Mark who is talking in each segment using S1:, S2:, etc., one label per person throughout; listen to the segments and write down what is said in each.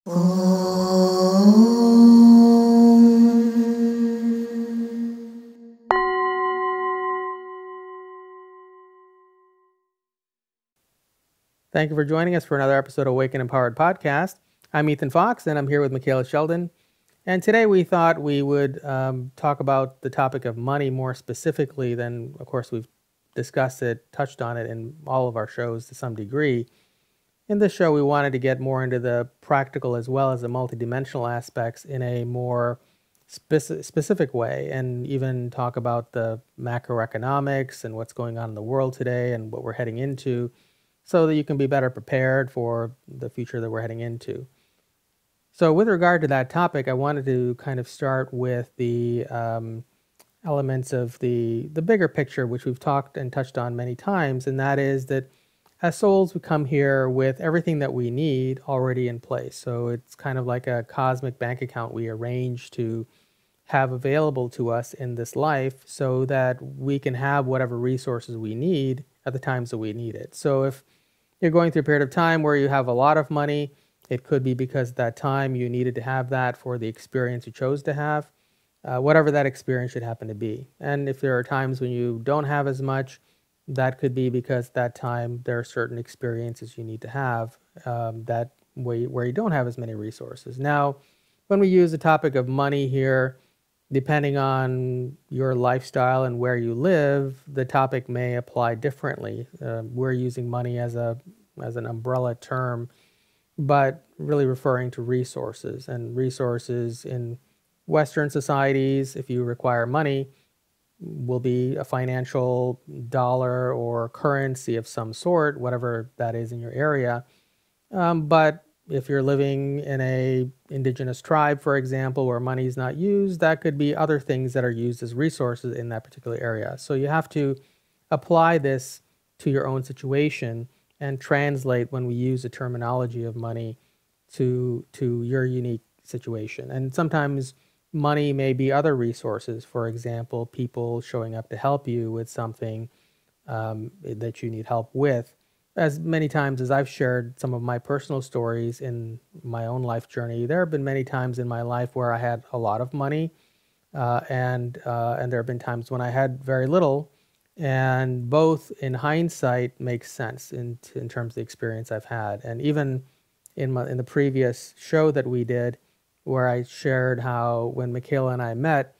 S1: Thank you for joining us for another episode of Awaken Empowered Podcast. I'm Ethan Fox, and I'm here with Micheila Sheldan. And today we thought we would talk about the topic of money more specifically than, of course, we've discussed it, touched on it in all of our shows to some degree. In this show, we wanted to get more into the practical as well as the multidimensional aspects in a more specific way, and even talk about the macroeconomics and what's going on in the world today and what we're heading into, so that you can be better prepared for the future that we're heading into. So with regard to that topic, I wanted to kind of start with the elements of the bigger picture, which we've talked and touched on many times, and that is that as souls, we come here with everything that we need already in place. So it's kind of like a cosmic bank account we arrange to have available to us in this life so that we can have whatever resources we need at the times that we need it. So if you're going through a period of time where you have a lot of money, it could be because at that time you needed to have that for the experience you chose to have, whatever that experience should happen to be. And if there are times when you don't have as much, that could be because at that time there are certain experiences you need to have that way where you don't have as many resources. Now, when we use the topic of money here, depending on your lifestyle and where you live, the topic may apply differently. We're using money as an umbrella term, but really referring to resources. And resources in Western societies, if you require money, will be a financial dollar or currency of some sort, whatever that is in your area. But if you're living in a indigenous tribe, for example, where money is not used, that could be other things that are used as resources in that particular area. So you have to apply this to your own situation and translate when we use the terminology of money to your unique situation. And sometimes money may be other resources. For example, people showing up to help you with something that you need help with. As many times as I've shared some of my personal stories in my own life journey, there have been many times in my life where I had a lot of money, and there have been times when I had very little, and both in hindsight makes sense in terms of the experience I've had. And even in the previous show that we did, where I shared how when Micheila and I met,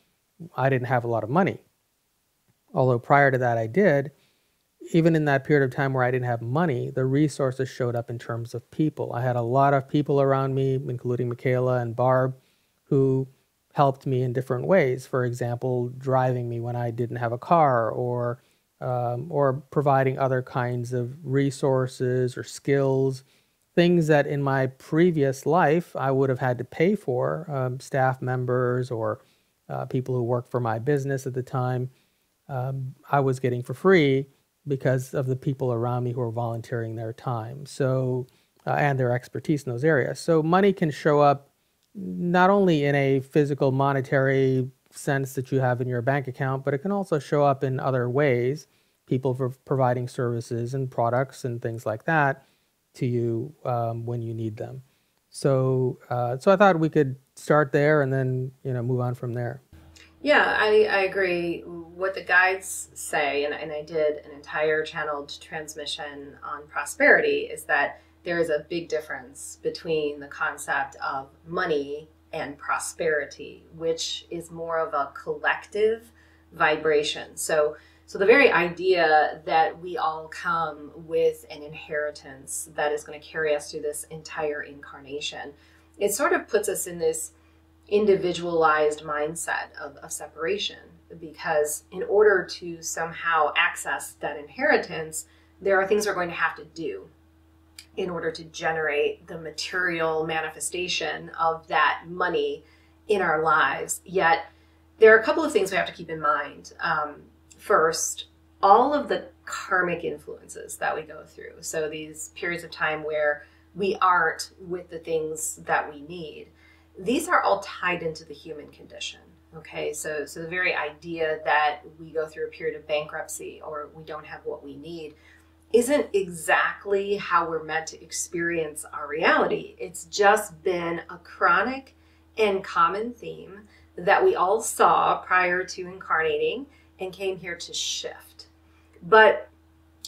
S1: I didn't have a lot of money, although prior to that I did. Even in that period of time where I didn't have money, the resources showed up in terms of people. I had a lot of people around me, including Micheila and Barb, who helped me in different ways. For example, driving me when I didn't have a car, or providing other kinds of resources or skills, things that in my previous life I would have had to pay for, staff members or people who worked for my business at the time, I was getting for free because of the people around me who are volunteering their time, so and their expertise in those areas. So money can show up not only in a physical monetary sense that you have in your bank account, but it can also show up in other ways, people for providing services and products and things like that to you when you need them. So so I thought we could start there and then move on from there.
S2: Yeah, I agree. What the guides say, and I did an entire channeled transmission on prosperity, is that there is a big difference between the concept of money and prosperity, which is more of a collective vibration. So the very idea that we all come with an inheritance that is going to carry us through this entire incarnation, it sort of puts us in this individualized mindset of separation, because in order to somehow access that inheritance, there are things we're going to have to do in order to generate the material manifestation of that money in our lives. Yet there are a couple of things we have to keep in mind. First, all of the karmic influences that we go through, so these periods of time where we aren't with the things that we need, these are all tied into the human condition. Okay, so the very idea that we go through a period of bankruptcy or we don't have what we need isn't exactly how we're meant to experience our reality. It's just been a chronic and common theme that we all saw prior to incarnating and came here to shift. But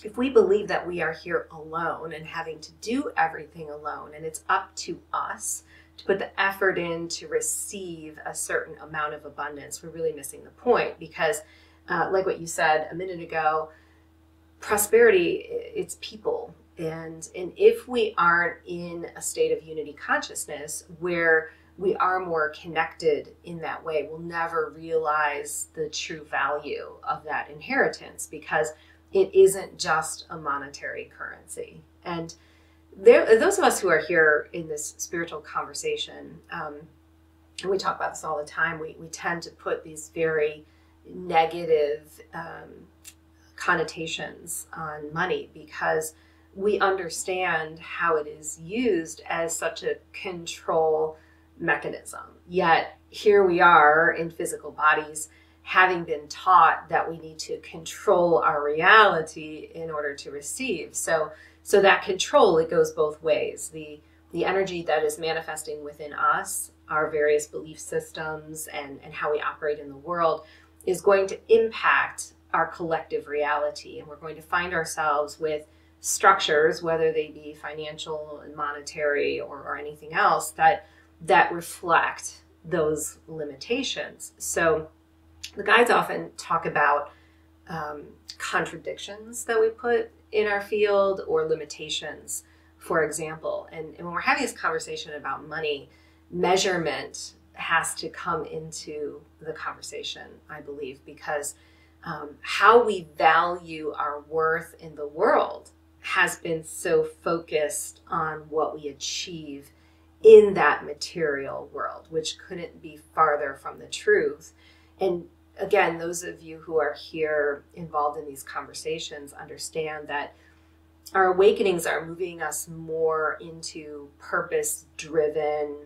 S2: if we believe that we are here alone and having to do everything alone, and it's up to us to put the effort in to receive a certain amount of abundance, we're really missing the point. Because like what you said a minute ago, prosperity, it's people. And if we aren't in a state of unity consciousness where we are more connected in that way, we'll never realize the true value of that inheritance, because it isn't just a monetary currency. And those of us who are here in this spiritual conversation, and we talk about this all the time, we tend to put these very negative connotations on money, because we understand how it is used as such a control mechanism. Yet here we are in physical bodies, having been taught that we need to control our reality in order to receive. So that control, it goes both ways. The energy that is manifesting within us, our various belief systems and how we operate in the world, is going to impact our collective reality. And we're going to find ourselves with structures, whether they be financial and monetary or anything else, that reflect those limitations. So the guides often talk about contradictions that we put in our field, or limitations, for example. And when we're having this conversation about money, measurement has to come into the conversation, I believe, because how we value our worth in the world has been so focused on what we achieve in that material world, which couldn't be farther from the truth. And again, those of you who are here involved in these conversations understand that our awakenings are moving us more into purpose-driven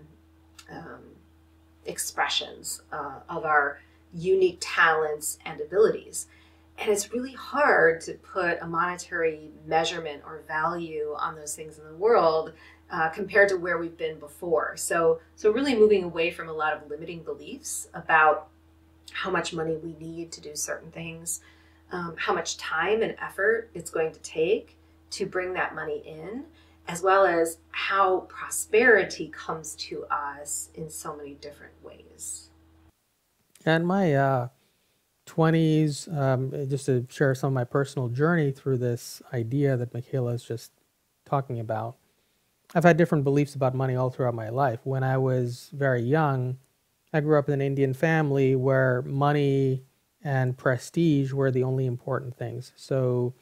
S2: expressions of our unique talents and abilities. And it's really hard to put a monetary measurement or value on those things in the world compared to where we've been before. So really moving away from a lot of limiting beliefs about how much money we need to do certain things, how much time and effort it's going to take to bring that money in, as well as how prosperity comes to us in so many different ways.
S1: In my 20s, just to share some of my personal journey through this idea that Micheila is just talking about, I've had different beliefs about money all throughout my life. When I was very young, I grew up in an Indian family where money and prestige were the only important things. So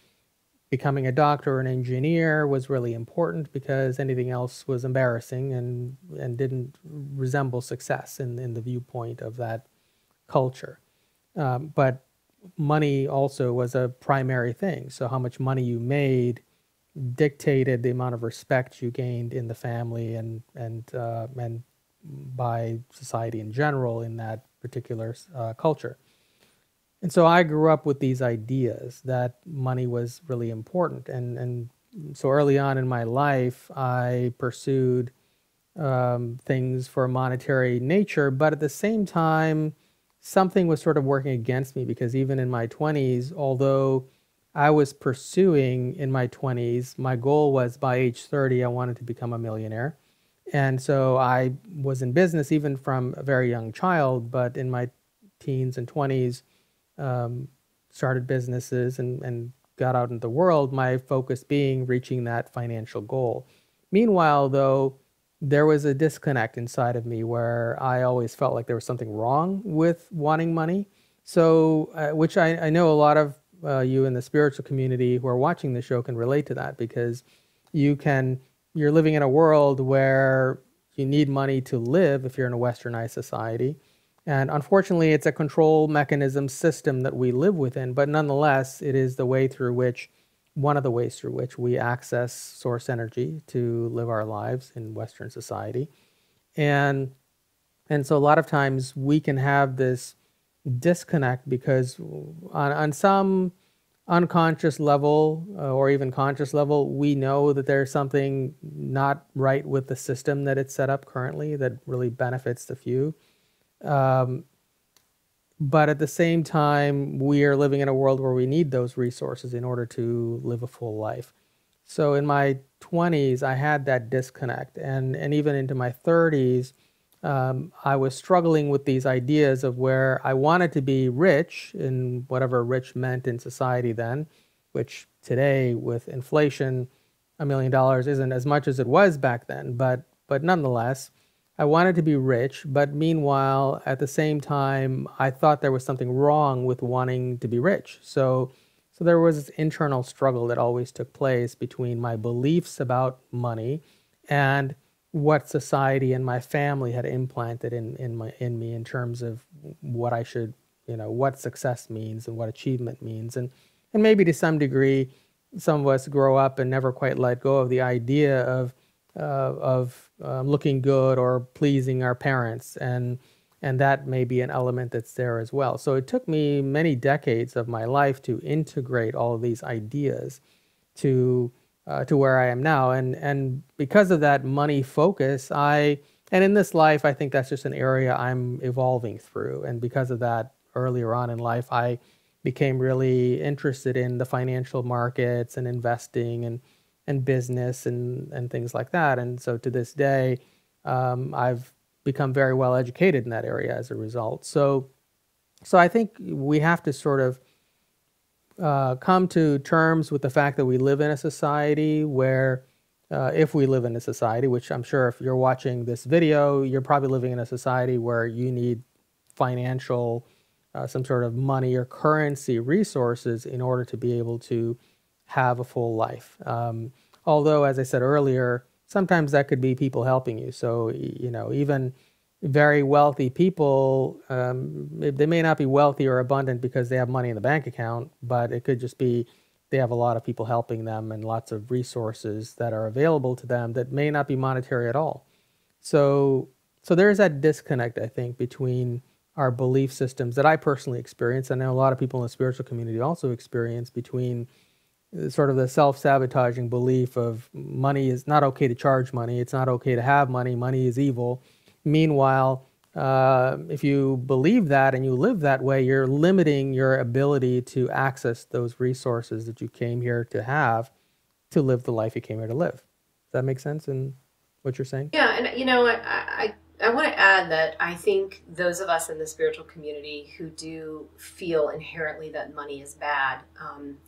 S1: becoming a doctor or an engineer was really important because anything else was embarrassing and didn't resemble success in the viewpoint of that culture. But money also was a primary thing. So how much money you made dictated the amount of respect you gained in the family and by society in general in that particular culture. And so I grew up with these ideas that money was really important. And so early on in my life, I pursued things for a monetary nature, but at the same time, something was sort of working against me, because even in my 20s, although I was pursuing in my 20s, my goal was by age 30, I wanted to become a millionaire. And so I was in business even from a very young child, but in my teens and 20s, started businesses and got out into the world, my focus being reaching that financial goal. Meanwhile, though, there was a disconnect inside of me where I always felt like there was something wrong with wanting money. So, which I know a lot of you in the spiritual community who are watching the show can relate to that, because you're living in a world where you need money to live if you're in a westernized society. And unfortunately, it's a control mechanism system that we live within, but nonetheless, it is the way through which, one of the ways through which we access source energy to live our lives in Western society. And so a lot of times we can have this disconnect because on some unconscious level or even conscious level, we know that there's something not right with the system that it's set up currently that really benefits the few. But at the same time, we are living in a world where we need those resources in order to live a full life. So in my 20s, I had that disconnect. And even into my 30s, I was struggling with these ideas of where I wanted to be rich in whatever rich meant in society then, which today with inflation, $1 million isn't as much as it was back then. But nonetheless, I wanted to be rich, but meanwhile, at the same time, I thought there was something wrong with wanting to be rich. So there was this internal struggle that always took place between my beliefs about money and what society and my family had implanted in me in terms of what I should, what success means and what achievement means. And maybe to some degree, some of us grow up and never quite let go of the idea of looking good or pleasing our parents, and that may be an element that's there as well. So it took me many decades of my life to integrate all of these ideas to where I am now, and because of that money focus, and in this life, I think that's just an area I'm evolving through, and because of that, earlier on in life, I became really interested in the financial markets and investing and business and things like that. And so to this day, I've become very well educated in that area as a result. So I think we have to sort of come to terms with the fact that we live in a society where, if we live in a society, which I'm sure if you're watching this video, you're probably living in a society where you need financial, some sort of money or currency resources in order to be able to have a full life. Although, as I said earlier, sometimes that could be people helping you. So, even very wealthy people, they may not be wealthy or abundant because they have money in the bank account, but it could just be they have a lot of people helping them and lots of resources that are available to them that may not be monetary at all. So there is that disconnect, I think, between our belief systems that I personally experience. I know a lot of people in the spiritual community also experience, between sort of the self-sabotaging belief of money is not okay to charge money. It's not okay to have money. Money is evil. Meanwhile, if you believe that and you live that way, you're limiting your ability to access those resources that you came here to have to live the life you came here to live. Does that make sense in what you're saying?
S2: Yeah, and I want to add that I think those of us in the spiritual community who do feel inherently that money is bad,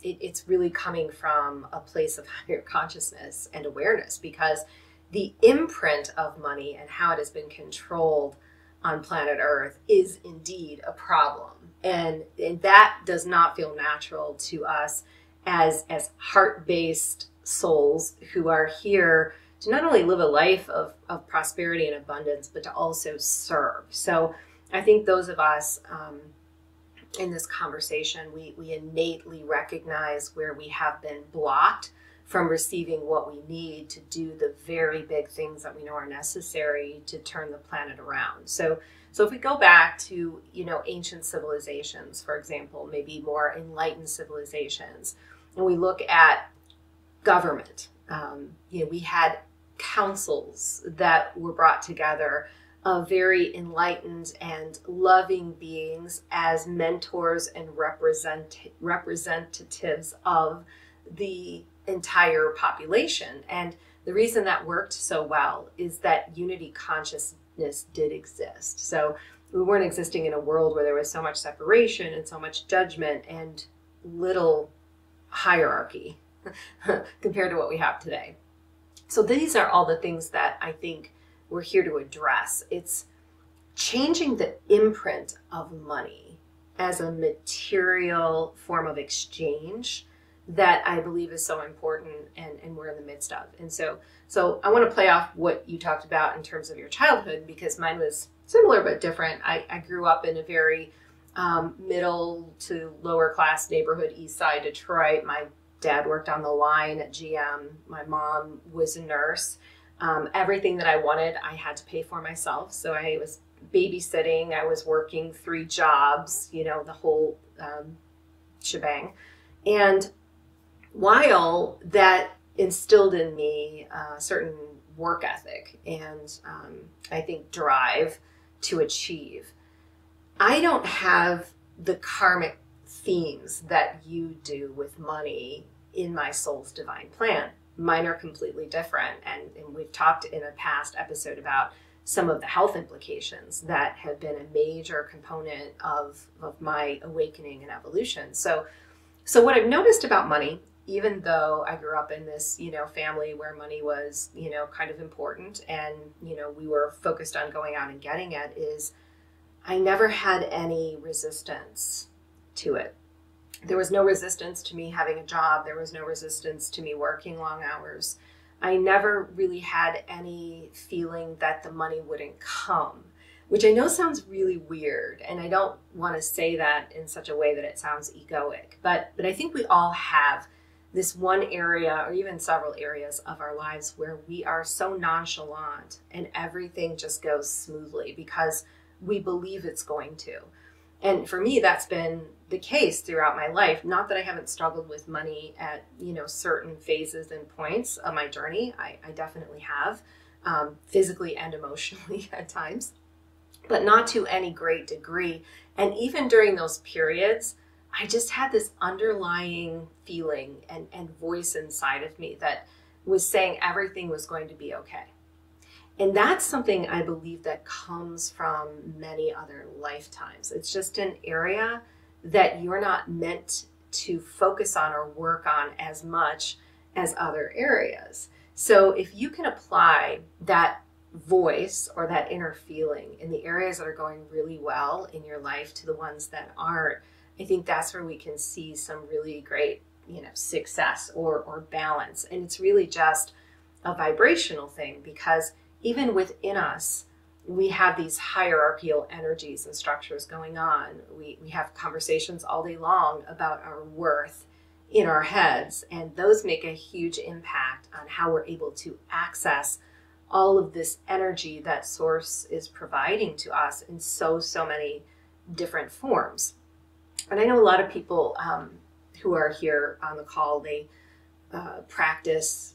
S2: it's really coming from a place of higher consciousness and awareness, because the imprint of money and how it has been controlled on planet Earth is indeed a problem. And that does not feel natural to us as heart-based souls who are here to not only live a life of prosperity and abundance, but to also serve. So I think those of us in this conversation, we innately recognize where we have been blocked from receiving what we need to do the very big things that we know are necessary to turn the planet around. So if we go back to, ancient civilizations, for example, maybe more enlightened civilizations, and we look at government, we had councils that were brought together of very enlightened and loving beings as mentors and representatives of the entire population. And the reason that worked so well is that unity consciousness did exist. So we weren't existing in a world where there was so much separation and so much judgment and little hierarchy compared to what we have today. So these are all the things that I think we're here to address. It's changing the imprint of money as a material form of exchange that I believe is so important, and we're in the midst of. And so I want to play off what you talked about in terms of your childhood, because mine was similar but different. I grew up in a very middle to lower class neighborhood, East Side Detroit. My dad worked on the line at GM. My mom was a nurse. Everything that I wanted, I had to pay for myself. So I was babysitting. I was working 3 jobs, the whole shebang. And while that instilled in me a certain work ethic and I think drive to achieve, I don't have the karmic themes that you do with money in my soul's divine plan. Mine are completely different. And we've talked in a past episode about some of the health implications that have been a major component of my awakening and evolution. So what I've noticed about money, even though I grew up in this, family where money was, kind of important and, we were focused on going out and getting it, is I never had any resistance to it. There was no resistance to me having a job. There was no resistance to me working long hours. I never really had any feeling that the money wouldn't come, which I know sounds really weird. And I don't want to say that in such a way that it sounds egoic, but I think we all have this one area or even several areas of our lives where we are so nonchalant and everything just goes smoothly because we believe it's going to. And for me, that's been the case throughout my life. Not that I haven't struggled with money at, certain phases and points of my journey. I definitely have, physically and emotionally at times, but not to any great degree. And even during those periods, I just had this underlying feeling and voice inside of me that was saying everything was going to be okay. And that's something I believe that comes from many other lifetimes. It's just an area that you're not meant to focus on or work on as much as other areas. So if you can apply that voice or that inner feeling in the areas that are going really well in your life to the ones that aren't, I think that's where we can see some really great, success or balance. And it's really just a vibrational thing, because even within us, we have these hierarchical energies and structures going on. We have conversations all day long about our worth in our heads, and those make a huge impact on how we're able to access all of this energy that Source is providing to us in so many different forms. And I know a lot of people who are here on the call, they practice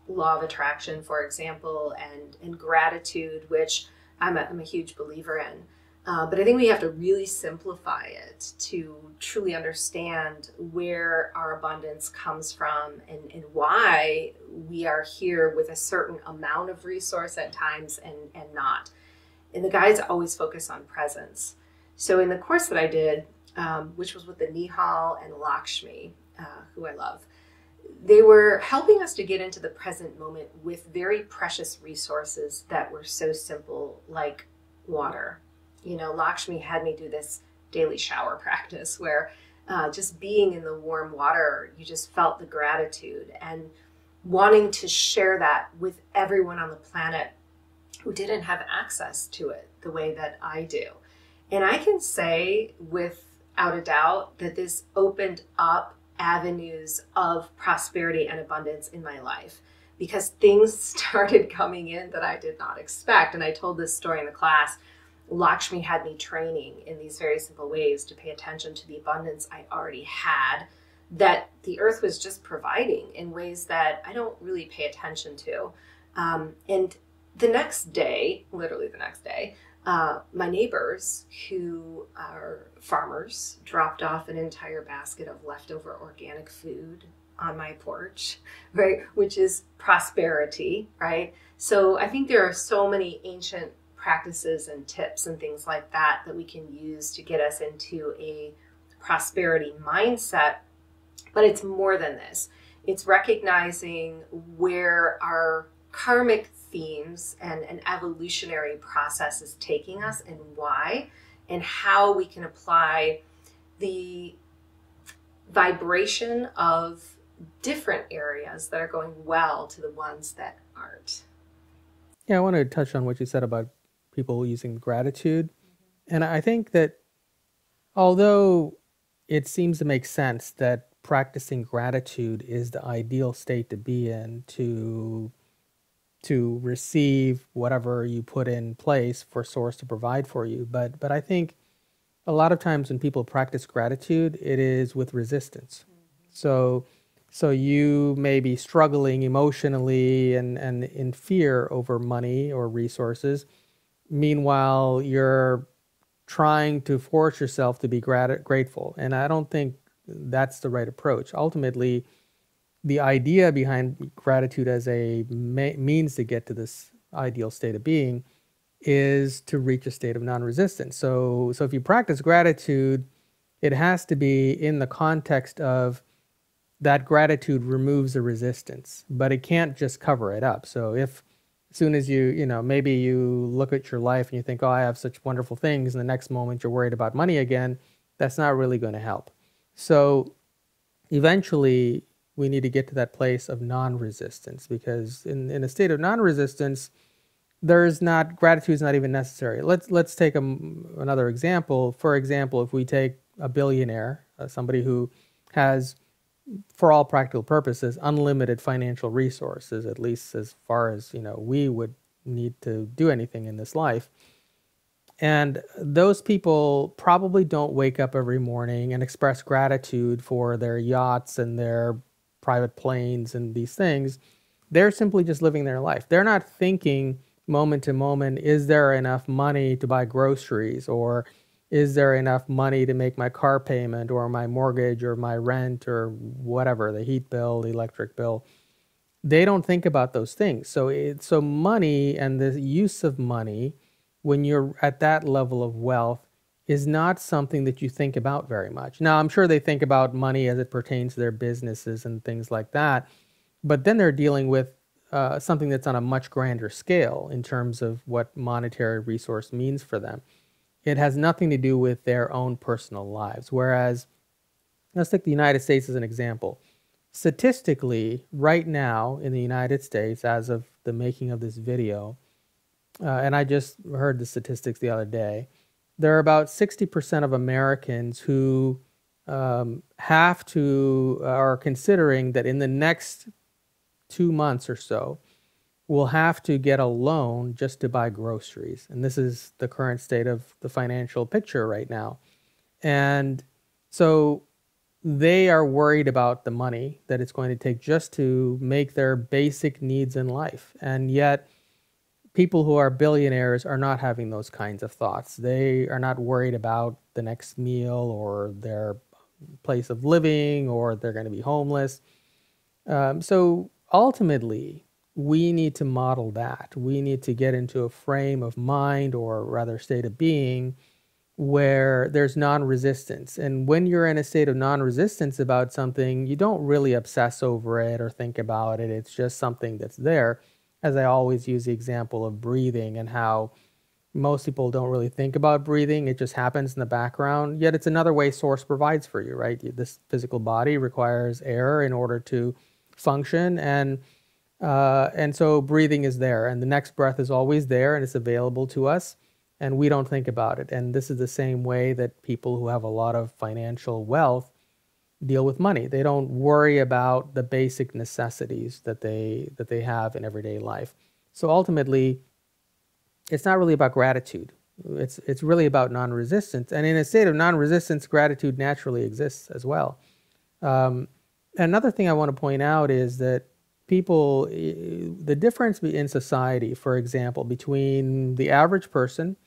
S2: law of attraction, for example, and gratitude, which I'm a huge believer in. But I think we have to really simplify it to truly understand where our abundance comes from and why we are here with a certain amount of resource at times and not. And the guides always focus on presence. So in the course that I did, which was with the Nihal and Lakshmi, who I love, they were helping us to get into the present moment with very precious resources that were so simple, like water. Lakshmi had me do this daily shower practice where just being in the warm water, you just felt the gratitude and wanting to share that with everyone on the planet who didn't have access to it the way that I do. And I can say without a doubt that this opened up avenues of prosperity and abundance in my life, because things started coming in that I did not expect. And I told this story in the class. Lakshmi had me training in these very simple ways to pay attention to the abundance I already had, that the earth was just providing in ways that I don't really pay attention to. And the next day, literally the next day, my neighbors, who are farmers, dropped off an entire basket of leftover organic food on my porch, right? Which is prosperity, right? So I think there are so many ancient practices and tips and things like that that we can use to get us into a prosperity mindset. But it's more than this. It's recognizing where our karmic themes and an evolutionary process is taking us and why, and how we can apply the vibration of different areas that are going well to the ones that aren't.
S1: Yeah, I want to touch on what you said about people using gratitude. And I think that although it seems to make sense that practicing gratitude is the ideal state to be in to receive whatever you put in place for Source to provide for you. But I think a lot of times when people practice gratitude, it is with resistance. So, so you may be struggling emotionally and in fear over money or resources. Meanwhile, you're trying to force yourself to be grateful. And I don't think that's the right approach. Ultimately, the idea behind gratitude as a means to get to this ideal state of being is to reach a state of non-resistance. So if you practice gratitude, it has to be in the context of that gratitude removes the resistance, but it can't just cover it up. So if as soon as maybe you look at your life and you think, oh, I have such wonderful things, and the next moment you're worried about money again, that's not really going to help. So eventually we need to get to that place of non-resistance, because in a state of non-resistance, gratitude is not even necessary. Let's take another example. For example, if we take a billionaire, somebody who has, for all practical purposes, unlimited financial resources, at least as far as we would need to do anything in this life. And those people probably don't wake up every morning and express gratitude for their yachts and their private planes and these things. They're simply just living their life. They're not thinking moment to moment, is there enough money to buy groceries, or is there enough money to make my car payment or my mortgage or my rent or whatever, the heat bill, the electric bill. They don't think about those things. So money and the use of money when you're at that level of wealth is not something that you think about very much. Now, I'm sure they think about money as it pertains to their businesses and things like that, but then they're dealing with something that's on a much grander scale in terms of what monetary resource means for them. It has nothing to do with their own personal lives. Whereas, let's take the United States as an example. Statistically, right now in the United States, as of the making of this video, and I just heard the statistics the other day, there are about 60% of Americans who are considering that in the next 2 months or so, will have to get a loan just to buy groceries. And this is the current state of the financial picture right now. And so they are worried about the money that it's going to take just to make their basic needs in life. And yet, people who are billionaires are not having those kinds of thoughts. They are not worried about the next meal or their place of living, or they're going to be homeless. So ultimately, we need to model that. We need to get into a frame of mind, or rather state of being, where there's non-resistance. And when you're in a state of non-resistance about something, you don't really obsess over it or think about it. It's just something that's there. As I always use the example of breathing, and how most people don't really think about breathing. It just happens in the background. Yet it's another way Source provides for you, right? This physical body requires air in order to function, and so breathing is there, and the next breath is always there, and it's available to us, and we don't think about it. And this is the same way that people who have a lot of financial wealth deal with money. They don't worry about the basic necessities that they have in everyday life. So ultimately, it's not really about gratitude. It's really about non-resistance. And in a state of non-resistance, gratitude naturally exists as well. Another thing I want to point out is that the difference in society, for example, between the average person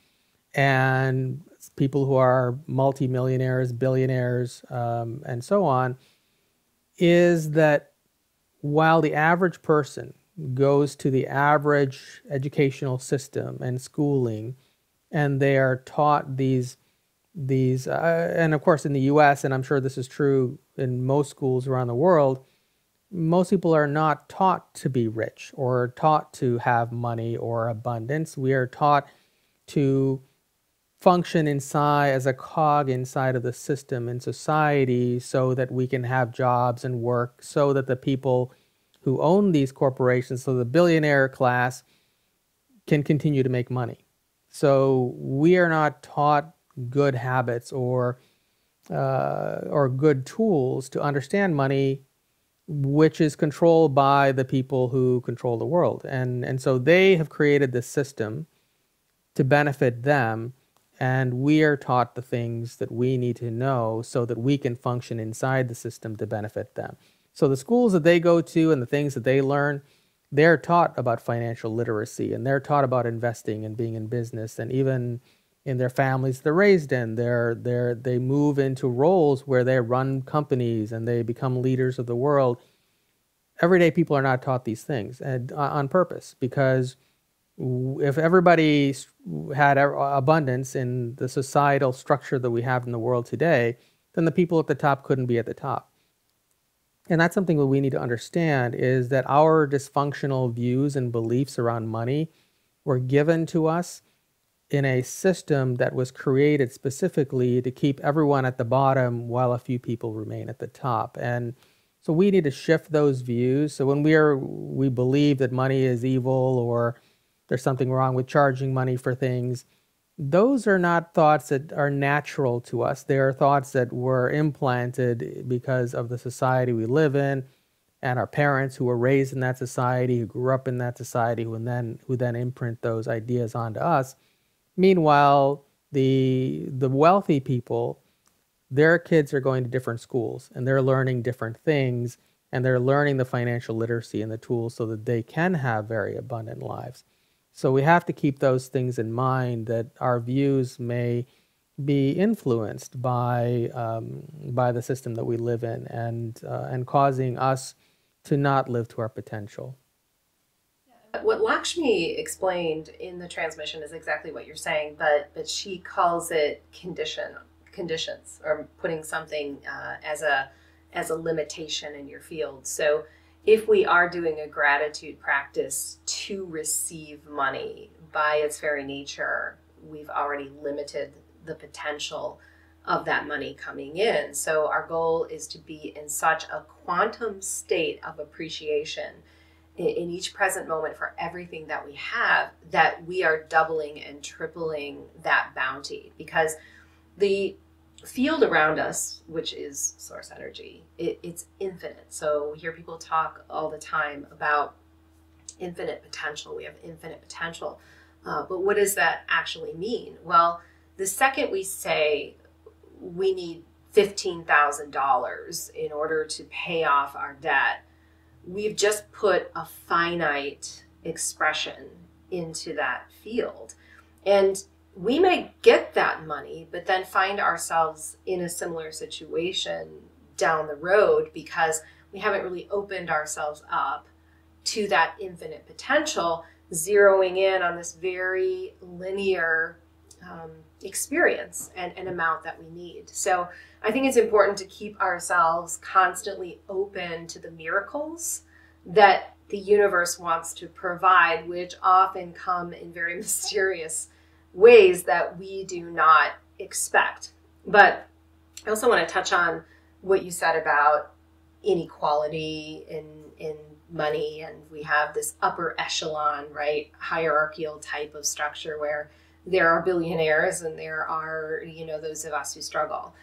S1: and people who are multimillionaires, billionaires, and so on, is that while the average person goes to the average educational system and schooling, and they are taught these and of course in the US, and I'm sure this is true in most schools around the world, most people are not taught to be rich or taught to have money or abundance. We are taught to function inside as a cog inside of the system in society, so that we can have jobs and work, so that the people who own these corporations, so the billionaire class, can continue to make money. So we are not taught good habits or good tools to understand money, which is controlled by the people who control the world. And so they have created this system to benefit them. And we are taught the things that we need to know so that we can function inside the system to benefit them. So the schools that they go to and the things that they learn, they're taught about financial literacy, and they're taught about investing and being in business, and even in their families they're raised in, they move into roles where they run companies and they become leaders of the world. Everyday people are not taught these things, and on purpose, because if everybody had abundance in the societal structure that we have in the world today, then the people at the top couldn't be at the top. And that's something that we need to understand, is that our dysfunctional views and beliefs around money were given to us in a system that was created specifically to keep everyone at the bottom while a few people remain at the top. And so we need to shift those views. So when we believe that money is evil, or there's something wrong with charging money for things, those are not thoughts that are natural to us. They are thoughts that were implanted because of the society we live in, and our parents who were raised in that society, who grew up in that society, who then imprint those ideas onto us. Meanwhile, the wealthy people, their kids are going to different schools and they're learning different things, and they're learning the financial literacy and the tools so that they can have very abundant lives. So we have to keep those things in mind, that our views may be influenced by the system that we live in, and causing us to not live to our potential.
S2: What Lakshmi explained in the transmission is exactly what you're saying, but she calls it conditions, or putting something as a limitation in your field. So if we are doing a gratitude practice to receive money, by its very nature, we've already limited the potential of that money coming in. So our goal is to be in such a quantum state of appreciation in each present moment for everything that we have, that we are doubling and tripling that bounty. Because the field around us, which is source energy, it's infinite. So we hear people talk all the time about infinite potential. We have infinite potential. But what does that actually mean? Well, the second we say we need $15,000 in order to pay off our debt, we've just put a finite expression into that field. And we may get that money, but then find ourselves in a similar situation down the road, because we haven't really opened ourselves up to that infinite potential, zeroing in on this very linear experience and amount that we need. So I think it's important to keep ourselves constantly open to the miracles that the universe wants to provide, which often come in very mysterious ways that we do not expect. But I also want to touch on what you said about inequality in money, and we have this upper echelon, right, hierarchical type of structure where there are billionaires and there are, those of us who struggle.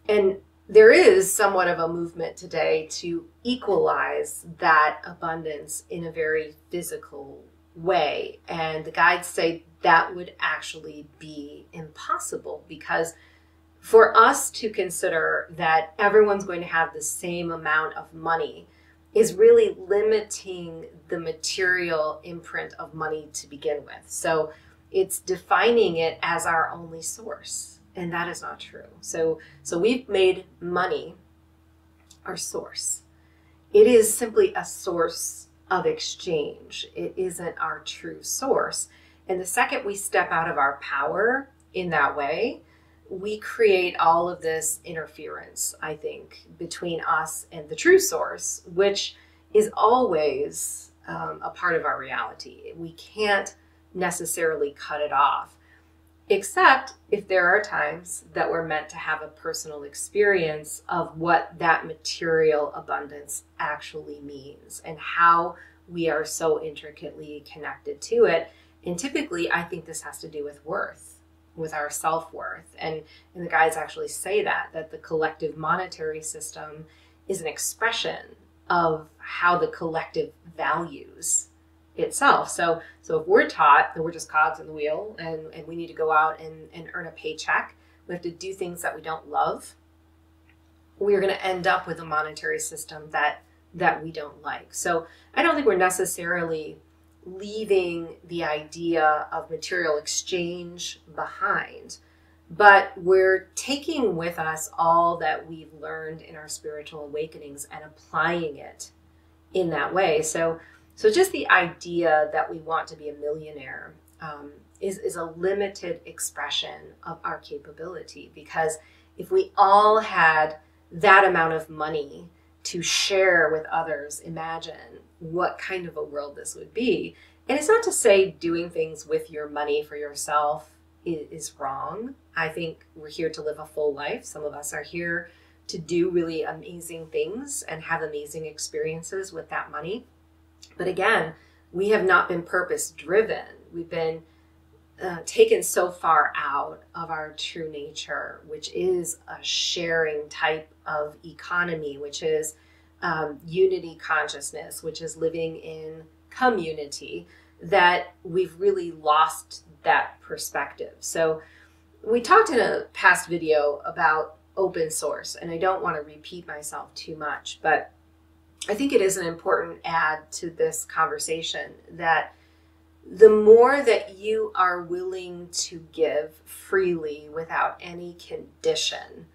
S2: And there is somewhat of a movement today to equalize that abundance in a very physical way. And the guides say that would actually be impossible, because for us to consider that everyone's going to have the same amount of money is really limiting the material imprint of money to begin with. So it's defining it as our only source, and that is not true. So we've made money our source. It is simply a source of exchange. It isn't our true source. And the second we step out of our power in that way, we create all of this interference, I think, between us and the true source, which is always a part of our reality. We can't necessarily cut it off, except if there are times that we're meant to have a personal experience of what that material abundance actually means and how we are so intricately connected to it. And typically, I think this has to do with worth, with our self-worth. And the guides actually say that the collective monetary system is an expression of how the collective values itself. So if we're taught that we're just cogs in the wheel and we need to go out and earn a paycheck, we have to do things that we don't love, we're going to end up with a monetary system that we don't like. So I don't think we're necessarily leaving the idea of material exchange behind, but we're taking with us all that we've learned in our spiritual awakenings and applying it in that way. So just the idea that we want to be a millionaire is a limited expression of our capability, because if we all had that amount of money to share with others, imagine what kind of a world this would be. And it's not to say doing things with your money for yourself is wrong. I think we're here to live a full life. Some of us are here to do really amazing things and have amazing experiences with that money. But again, we have not been purpose driven. We've been taken so far out of our true nature, which is a sharing type of economy, which is unity consciousness, which is living in community, that we've really lost that perspective. So we talked in a past video about open source, and I don't want to repeat myself too much, but I think it is an important add to this conversation that the more that you are willing to give freely without any condition,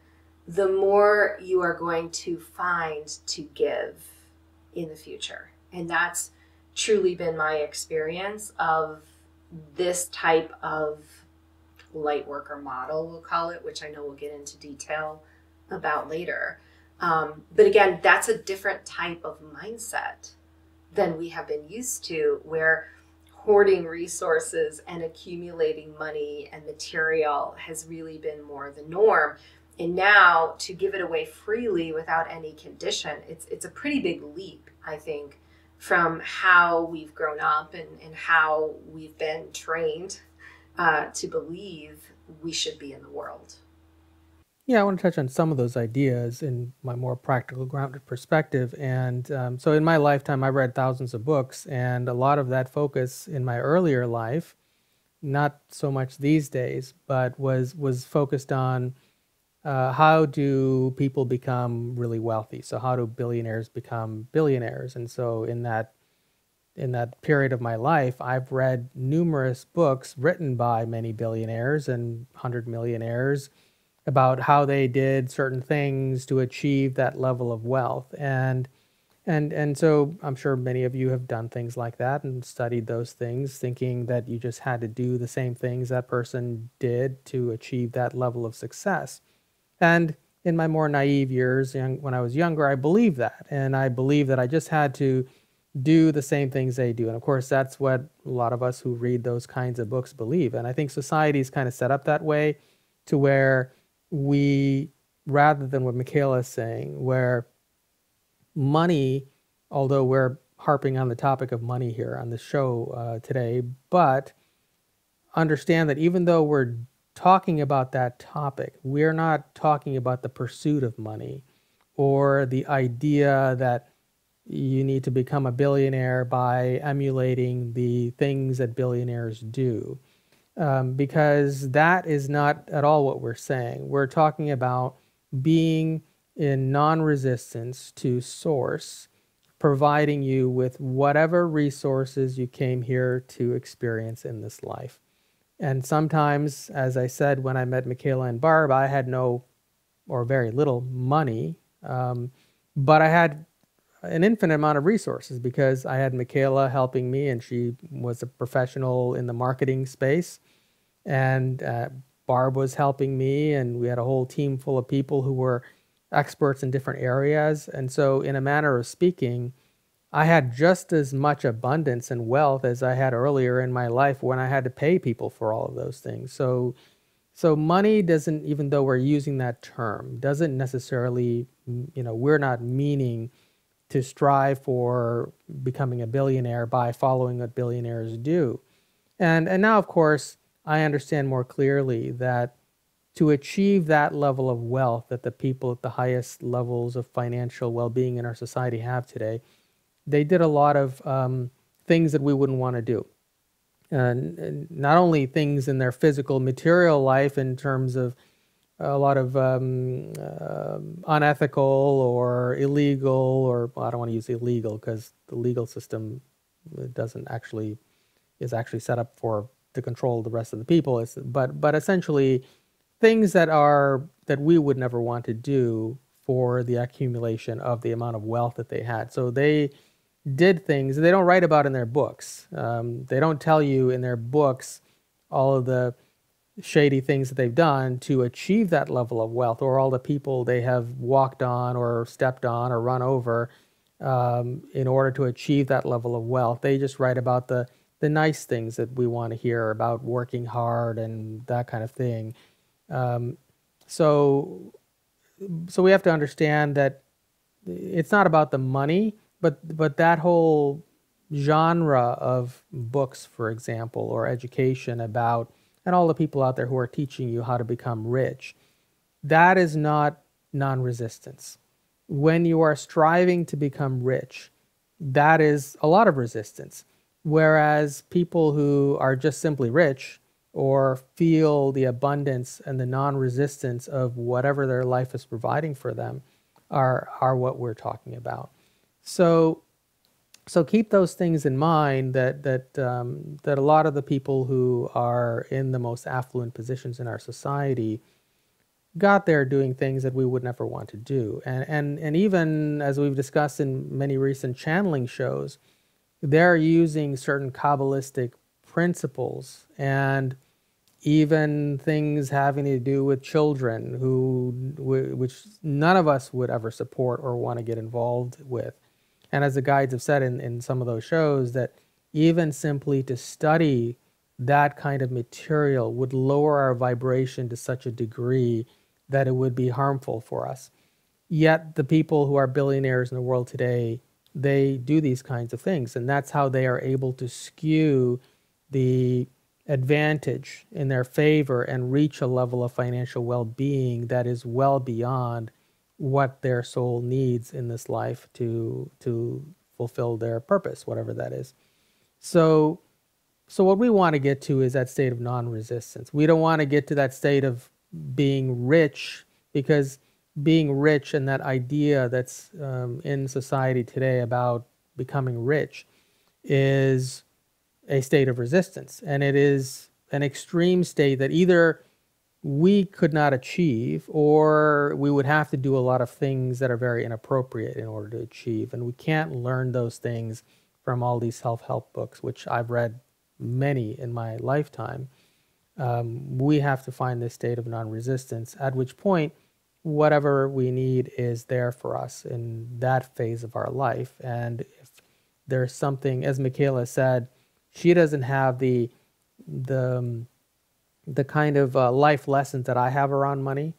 S2: the more you are going to find to give in the future. And that's truly been my experience of this type of light worker model, we'll call it, which I know we'll get into detail about later. But again, that's a different type of mindset than we have been used to, where hoarding resources and accumulating money and material has really been more the norm. And now to give it away freely without any condition, it's a pretty big leap, I think, from how we've grown up and how we've been trained to believe we should be in the world.
S1: Yeah, I want to touch on some of those ideas in my more practical, grounded perspective. And so in my lifetime, I read thousands of books, and a lot of that focus in my earlier life, not so much these days, but was focused on how do people become really wealthy? So how do billionaires become billionaires? And so in that period of my life, I've read numerous books written by many billionaires and 100 millionaires about how they did certain things to achieve that level of wealth. And so I'm sure many of you have done things like that and studied those things, thinking that you just had to do the same things that person did to achieve that level of success. And in my more naive years, when I was younger, I believed that. And I believed that I just had to do the same things they do. And of course, that's what a lot of us who read those kinds of books believe. And I think society is kind of set up that way, to where we, rather than what Micheila is saying, where money, although we're harping on the topic of money here on the show today, but understand that even though we're talking about that topic, we're not talking about the pursuit of money or the idea that you need to become a billionaire by emulating the things that billionaires do. Because that is not at all what we're saying. We're talking about being in non-resistance to source, providing you with whatever resources you came here to experience in this life. And sometimes, as I said, when I met Micheila and Barb, I had no or very little money, but I had an infinite amount of resources because I had Micheila helping me, and she was a professional in the marketing space. And Barb was helping me, and we had a whole team full of people who were experts in different areas. And so in a manner of speaking, I had just as much abundance and wealth as I had earlier in my life when I had to pay people for all of those things. So money doesn't, even though we're using that term, doesn't necessarily, we're not meaning to strive for becoming a billionaire by following what billionaires do. And now, of course, I understand more clearly that to achieve that level of wealth that the people at the highest levels of financial well-being in our society have today, they did a lot of things that we wouldn't want to do. And not only things in their physical material life in terms of a lot of unethical or illegal, or well, I don't want to use illegal because the legal system doesn't actually is actually set up to control the rest of the people. But essentially things that we would never want to do for the accumulation of the amount of wealth that they had. So they did things they don't write about in their books. They don't tell you in their books all of the shady things that they've done to achieve that level of wealth, or all the people they have walked on or stepped on or run over in order to achieve that level of wealth. They just write about the nice things that we want to hear about, working hard and that kind of thing. So we have to understand that it's not about the money, but that whole genre of books, for example, or education about, and all the people out there who are teaching you how to become rich, that is not non-resistance. When you are striving to become rich, that is a lot of resistance. Whereas people who are just simply rich or feel the abundance and the non-resistance of whatever their life is providing for them are what we're talking about. So keep those things in mind, that a lot of the people who are in the most affluent positions in our society got there doing things that we would never want to do. And even as we've discussed in many recent channeling shows, they're using certain Kabbalistic principles and even things having to do with children which none of us would ever support or want to get involved with. And as the guides have said in some of those shows, that even simply to study that kind of material would lower our vibration to such a degree that it would be harmful for us. Yet the people who are billionaires in the world today, they do these kinds of things, and that's how they are able to skew the advantage in their favor and reach a level of financial well-being that is well beyond what their soul needs in this life to fulfill their purpose, whatever that is. So what we want to get to is that state of non-resistance. We don't want to get to that state of being rich, because being rich and that idea that's in society today about becoming rich is a state of resistance. And it is an extreme state that either we could not achieve, or we would have to do a lot of things that are very inappropriate in order to achieve. And we can't learn those things from all these self-help books, which I've read many in my lifetime. We have to find this state of non-resistance, at which point whatever we need is there for us in that phase of our life. And if there's something, as Micheila said, she doesn't have the kind of life lessons that I have around money.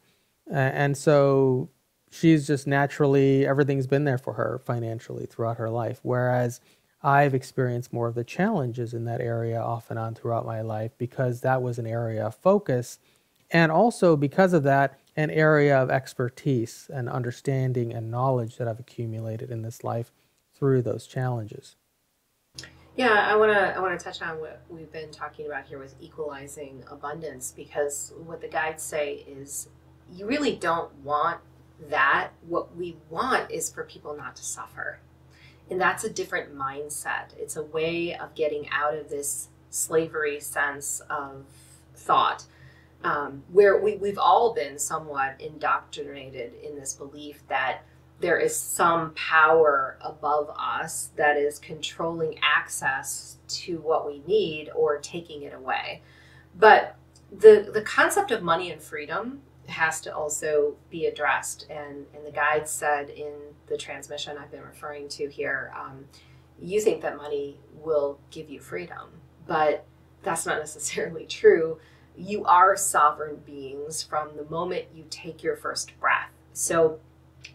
S1: And so she's just naturally, everything's been there for her financially throughout her life. Whereas I've experienced more of the challenges in that area off and on throughout my life, because that was an area of focus. And also because of that, an area of expertise and understanding and knowledge that I've accumulated in this life through those challenges.
S2: Yeah, I want to touch on what we've been talking about here with equalizing abundance, because what the guides say is you really don't want that. What we want is for people not to suffer. And that's a different mindset. It's a way of getting out of this slavery sense of thought, where we've all been somewhat indoctrinated in this belief that there is some power above us that is controlling access to what we need or taking it away. But the concept of money and freedom has to also be addressed. And the guide said in the transmission I've been referring to here, you think that money will give you freedom, but that's not necessarily true. You are sovereign beings from the moment you take your first breath. So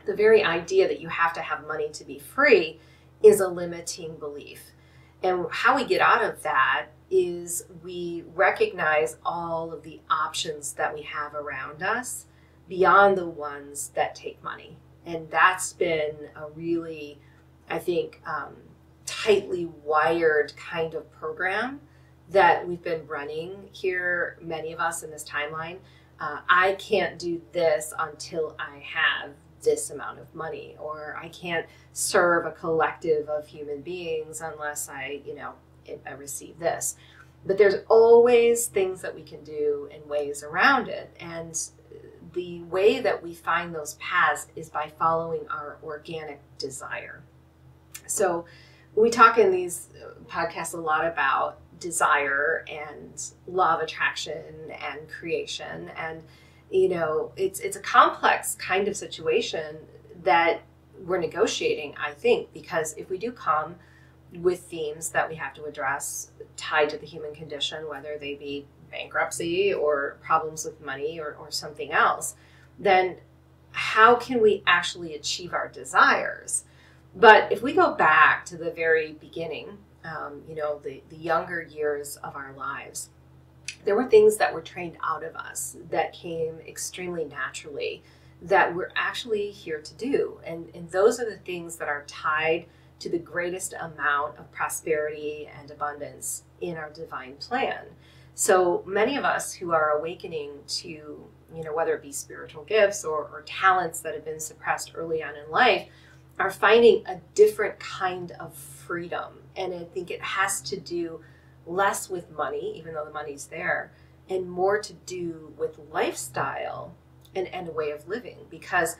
S2: the very idea that you have to have money to be free is a limiting belief. And how we get out of that is we recognize all of the options that we have around us beyond the ones that take money. And that's been a really, I think, tightly wired kind of program that we've been running here, many of us in this timeline. I can't do this until I have this amount of money, or I can't serve a collective of human beings unless I receive this. But there's always things that we can do and ways around it. And the way that we find those paths is by following our organic desire. So we talk in these podcasts a lot about desire and law of attraction and creation. And, it's a complex kind of situation that we're negotiating, I think, because if we do come with themes that we have to address tied to the human condition, whether they be bankruptcy or problems with money or something else, then how can we actually achieve our desires? But if we go back to the very beginning, the younger years of our lives, there were things that were trained out of us that came extremely naturally that we're actually here to do. And those are the things that are tied to the greatest amount of prosperity and abundance in our divine plan. So many of us who are awakening to, whether it be spiritual gifts or talents that have been suppressed early on in life, are finding a different kind of freedom. And I think it has to do less with money, even though the money's there, and more to do with lifestyle and a way of living. Because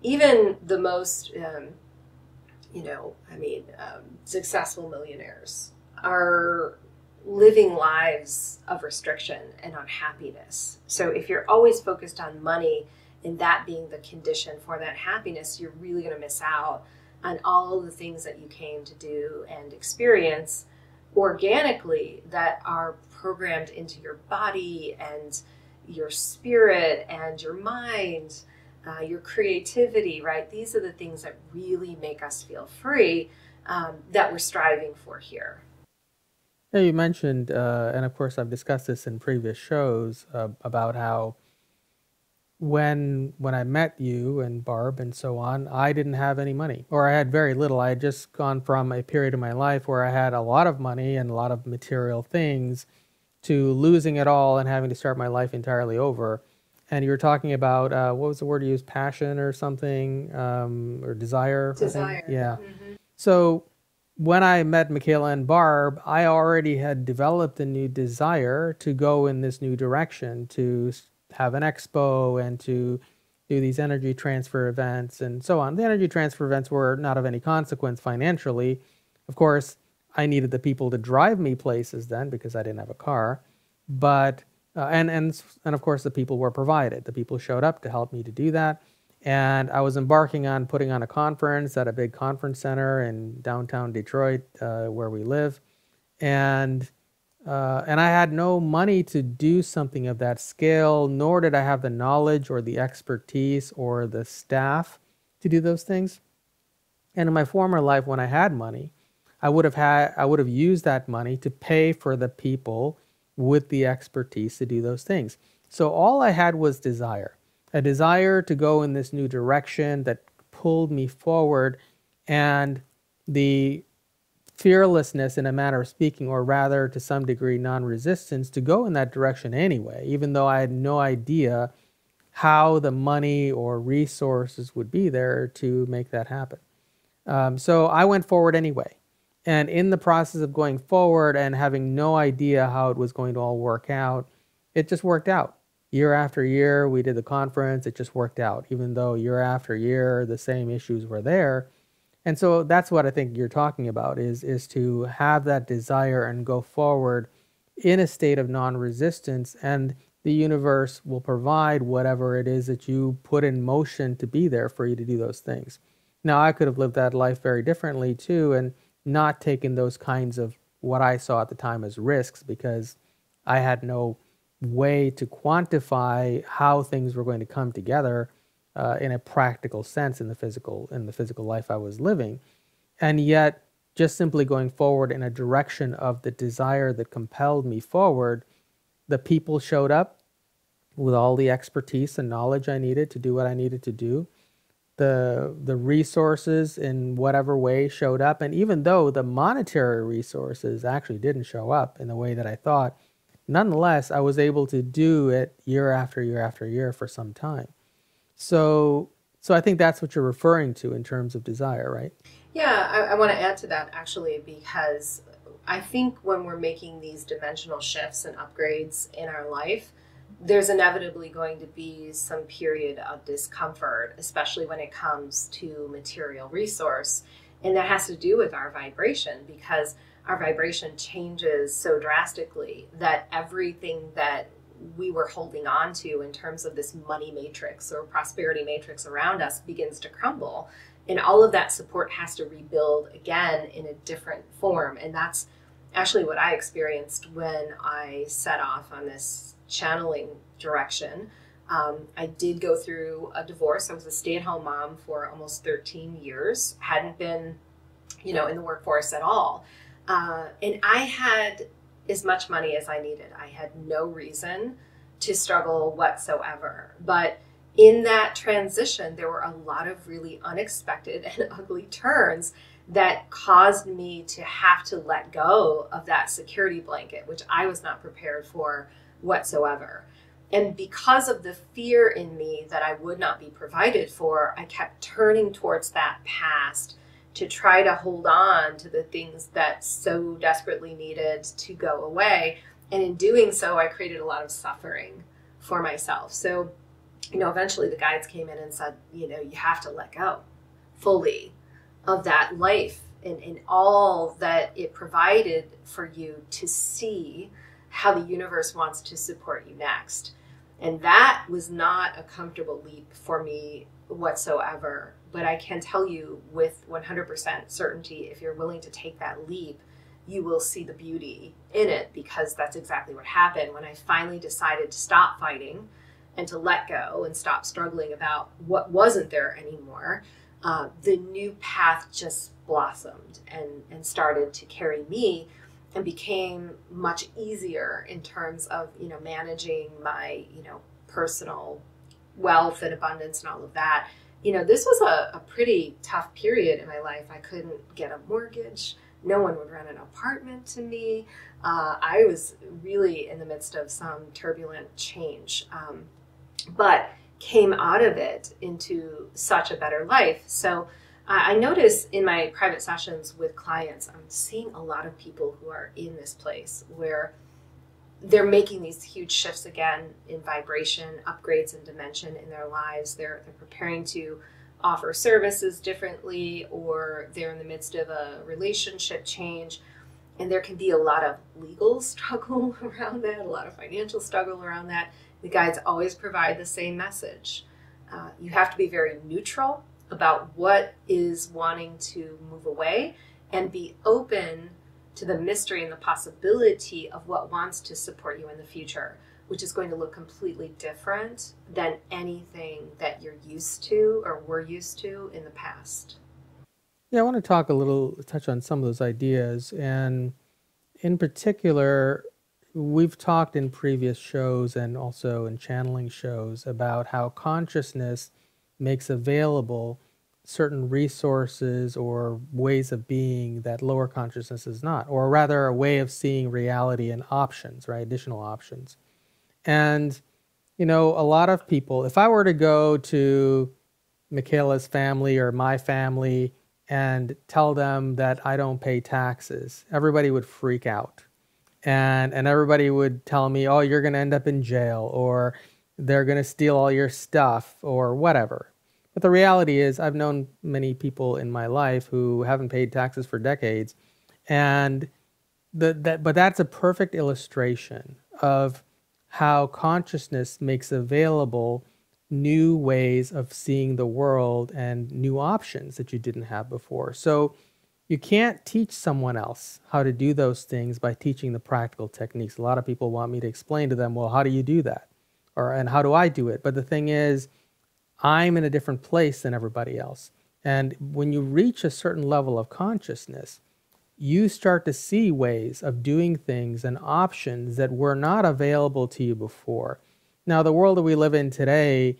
S2: even the most, successful millionaires are living lives of restriction and unhappiness. So if you're always focused on money and that being the condition for that happiness, you're really going to miss out on all the things that you came to do and experience organically that are programmed into your body and your spirit and your mind, your creativity, right? These are the things that really make us feel free, that we're striving for here.
S1: Yeah, you mentioned, and of course I've discussed this in previous shows, about how when I met you and Barb and so on, I didn't have any money, or I had very little. I had just gone from a period of my life where I had a lot of money and a lot of material things to losing it all and having to start my life entirely over. And you were talking about, what was the word you used, passion or something, or desire?
S2: Desire.
S1: Yeah.
S2: Mm-hmm.
S1: So when I met Micheila and Barb, I already had developed a new desire to go in this new direction, to have an expo and to do these energy transfer events and so on. The energy transfer events were not of any consequence financially. Of course, I needed the people to drive me places then because I didn't have a car. But, and of course, the people were provided. The people showed up to help me to do that. And I was embarking on putting on a conference at a big conference center in downtown Detroit, where we live. And I had no money to do something of that scale, nor did I have the knowledge or the expertise or the staff to do those things. And in my former life, when I had money, I would have used that money to pay for the people with the expertise to do those things. So all I had was desire, a desire to go in this new direction that pulled me forward, and the fearlessness, in a manner of speaking, or rather to some degree non-resistance, to go in that direction anyway, even though I had no idea how the money or resources would be there to make that happen. So I went forward anyway. And in the process of going forward and having no idea how it was going to all work out, it just worked out. Year after year, we did the conference, it just worked out, even though year after year, the same issues were there. And so that's what I think you're talking about, is to have that desire and go forward in a state of non-resistance, and the universe will provide whatever it is that you put in motion to be there for you to do those things. Now, I could have lived that life very differently too, and not taken those kinds of what I saw at the time as risks, because I had no way to quantify how things were going to come together in a practical sense in the physical life I was living. And yet, just simply going forward in a direction of the desire that compelled me forward, the people showed up with all the expertise and knowledge I needed to do what I needed to do. the resources in whatever way showed up. And even though the monetary resources actually didn't show up in the way that I thought, nonetheless, I was able to do it year after year after year for some time. So I think that's what you're referring to in terms of desire, right?
S2: Yeah, I want to add to that actually, because I think when we're making these dimensional shifts and upgrades in our life, there's inevitably going to be some period of discomfort, especially when it comes to material resource. And that has to do with our vibration, because our vibration changes so drastically that everything that we were holding on to in terms of this money matrix or prosperity matrix around us begins to crumble. And all of that support has to rebuild again in a different form. And that's actually what I experienced when I set off on this channeling direction. I did go through a divorce. I was a stay-at-home mom for almost 13 years, hadn't been, in the workforce at all. And I had as much money as I needed. I had no reason to struggle whatsoever. But in that transition, there were a lot of really unexpected and ugly turns that caused me to have to let go of that security blanket, which I was not prepared for whatsoever. And because of the fear in me that I would not be provided for, I kept turning towards that past to try to hold on to the things that so desperately needed to go away. And in doing so, I created a lot of suffering for myself. So, eventually the guides came in and said, you have to let go fully of that life and all that it provided for you to see how the universe wants to support you next. And that was not a comfortable leap for me whatsoever. But I can tell you with 100% certainty, if you're willing to take that leap, you will see the beauty in it, because that's exactly what happened when I finally decided to stop fighting and to let go and stop struggling about what wasn't there anymore. The new path just blossomed and started to carry me and became much easier in terms of, managing my, personal wealth and abundance and all of that. This was a pretty tough period in my life. I couldn't get a mortgage. No one would rent an apartment to me. I was really in the midst of some turbulent change, but came out of it into such a better life. So I notice in my private sessions with clients, I'm seeing a lot of people who are in this place where they're making these huge shifts again in vibration, upgrades and dimension in their lives. They're preparing to offer services differently, or they're in the midst of a relationship change. And there can be a lot of legal struggle around that, a lot of financial struggle around that. The guides always provide the same message. You have to be very neutral about what is wanting to move away and be open to the mystery and the possibility of what wants to support you in the future, which is going to look completely different than anything that you're used to or were used to in the past.
S1: Yeah, I want to touch on some of those ideas. And in particular, we've talked in previous shows and also in channeling shows about how consciousness makes available certain resources or ways of being that lower consciousness is not, or rather a way of seeing reality and options, right? Additional options. And, a lot of people, if I were to go to Micheila's family or my family and tell them that I don't pay taxes, everybody would freak out. And everybody would tell me, oh, you're going to end up in jail, or they're going to steal all your stuff, or whatever. But the reality is, I've known many people in my life who haven't paid taxes for decades, and but that's a perfect illustration of how consciousness makes available new ways of seeing the world and new options that you didn't have before. So you can't teach someone else how to do those things by teaching the practical techniques. A lot of people want me to explain to them, well, how do you do that? And how do I do it? But the thing is, I'm in a different place than everybody else. And when you reach a certain level of consciousness, you start to see ways of doing things and options that were not available to you before. Now, the world that we live in today,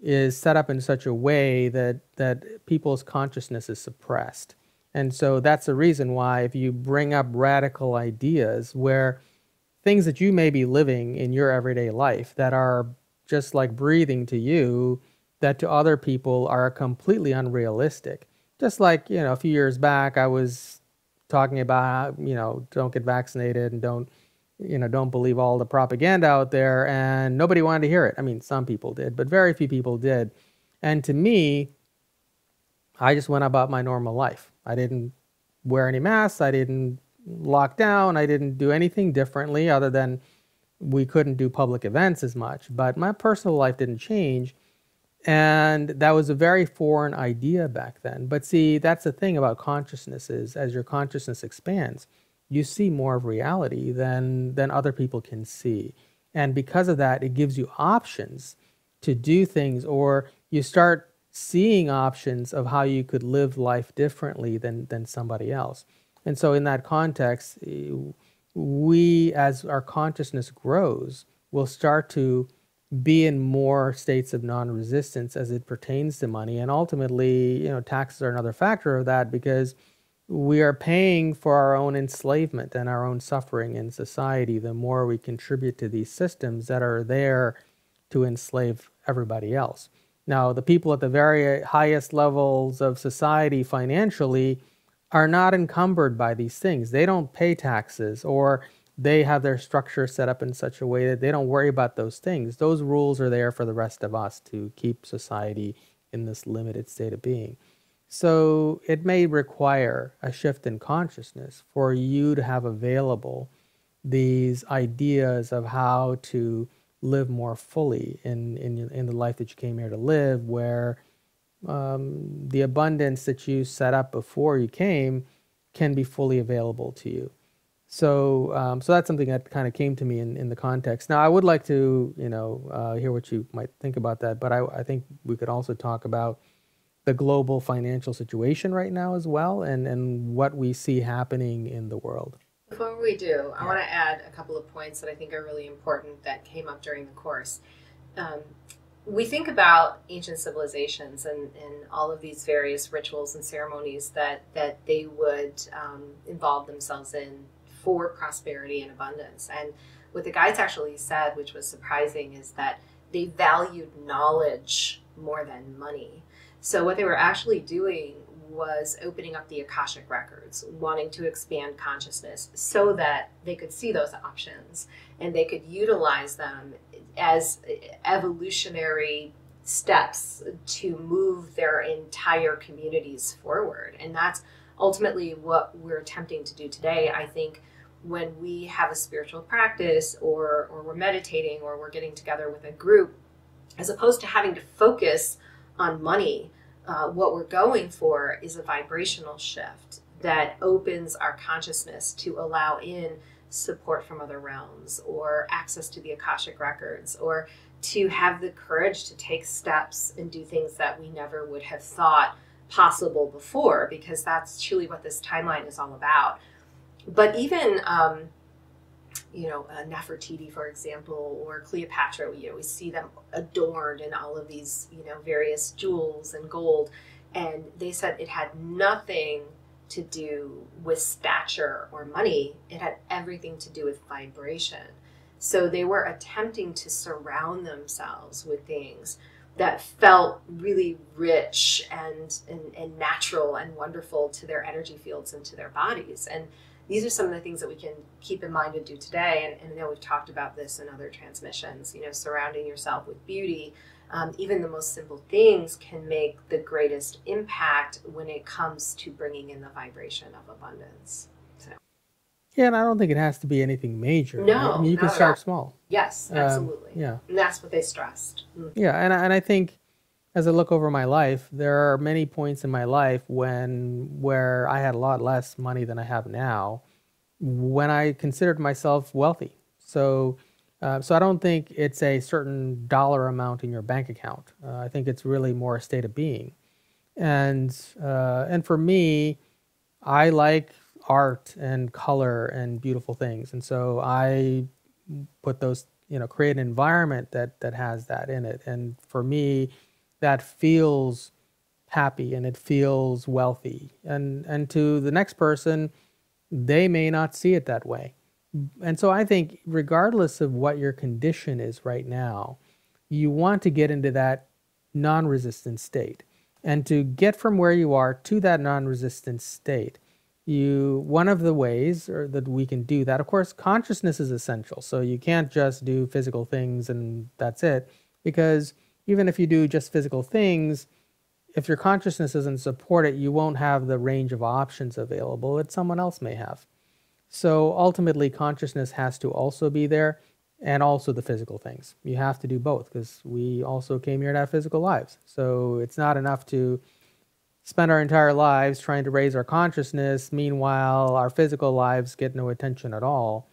S1: is set up in such a way that people's consciousness is suppressed. And so that's the reason why if you bring up radical ideas where things that you may be living in your everyday life that are just like breathing to you, that to other people are completely unrealistic. Just like, a few years back, I was talking about, don't get vaccinated and don't believe all the propaganda out there, and nobody wanted to hear it. I mean, some people did, but very few people did. And to me, I just went about my normal life. I didn't wear any masks. I didn't lock down. I didn't do anything differently other than we couldn't do public events as much. But my personal life didn't change. And that was a very foreign idea back then. But see, that's the thing about consciousness is as your consciousness expands, you see more of reality than other people can see. And because of that, it gives you options to do things, or you start seeing options of how you could live life differently than somebody else. And so in that context, we, as our consciousness grows, will start to be in more states of non-resistance as it pertains to money. And ultimately, taxes are another factor of that, because we are paying for our own enslavement and our own suffering in society the more we contribute to these systems that are there to enslave everybody else. Now, the people at the very highest levels of society financially are not encumbered by these things. They don't pay taxes, or they have their structure set up in such a way that they don't worry about those things. Those rules are there for the rest of us to keep society in this limited state of being. So it may require a shift in consciousness for you to have available these ideas of how to live more fully in the life that you came here to live, where the abundance that you set up before you came can be fully available to you. So, so that's something that kind of came to me in the context. Now, I would like to, hear what you might think about that, but I think we could also talk about the global financial situation right now as well, and what we see happening in the world.
S2: Before we do, I want to add a couple of points that I think are really important that came up during the course. We think about ancient civilizations and all of these various rituals and ceremonies that they would involve themselves in for prosperity and abundance. And what the guides actually said, which was surprising, is that they valued knowledge more than money. So what they were actually doing was opening up the Akashic records, wanting to expand consciousness so that they could see those options and they could utilize them as evolutionary steps to move their entire communities forward. And that's ultimately what we're attempting to do today. I think when we have a spiritual practice, or we're meditating, or we're getting together with a group, as opposed to having to focus on money, what we're going for is a vibrational shift that opens our consciousness to allow in support from other realms, or access to the Akashic records, or to have the courage to take steps and do things that we never would have thought possible before, because that's truly what this timeline is all about. But even Nefertiti, for example, or Cleopatra, we see them adorned in all of these, various jewels and gold. And they said it had nothing to do with stature or money. It had everything to do with vibration. So they were attempting to surround themselves with things that felt really rich and natural and wonderful to their energy fields and to their bodies. And these are some of the things that we can keep in mind and do today. And I know we've talked about this in other transmissions, surrounding yourself with beauty. Even the most simple things can make the greatest impact when it comes to bringing in the vibration of abundance. So.
S1: Yeah, and I don't think it has to be anything major.
S2: No,
S1: right? I mean, you can start small.
S2: Yes, absolutely.
S1: Yeah.
S2: And that's what they stressed. Mm-hmm.
S1: Yeah, and I think as I look over my life, there are many points in my life where I had a lot less money than I have now, when I considered myself wealthy. So I don't think it's a certain dollar amount in your bank account. I think it's really more a state of being. And for me, I like art and color and beautiful things. And so I put those, create an environment that has that in it. And for me, that feels happy and it feels wealthy. And to the next person, they may not see it that way. And so I think regardless of what your condition is right now, you want to get into that non-resistant state. And to get from where you are to that non-resistant state, one of the ways that we can do that, of course, consciousness is essential. So you can't just do physical things and that's it, because even if you do just physical things, if your consciousness doesn't support it, you won't have the range of options available that someone else may have. So ultimately, consciousness has to also be there, and also the physical things. You have to do both, because we also came here to have physical lives. So it's not enough to spend our entire lives trying to raise our consciousness. Meanwhile, our physical lives get no attention at all.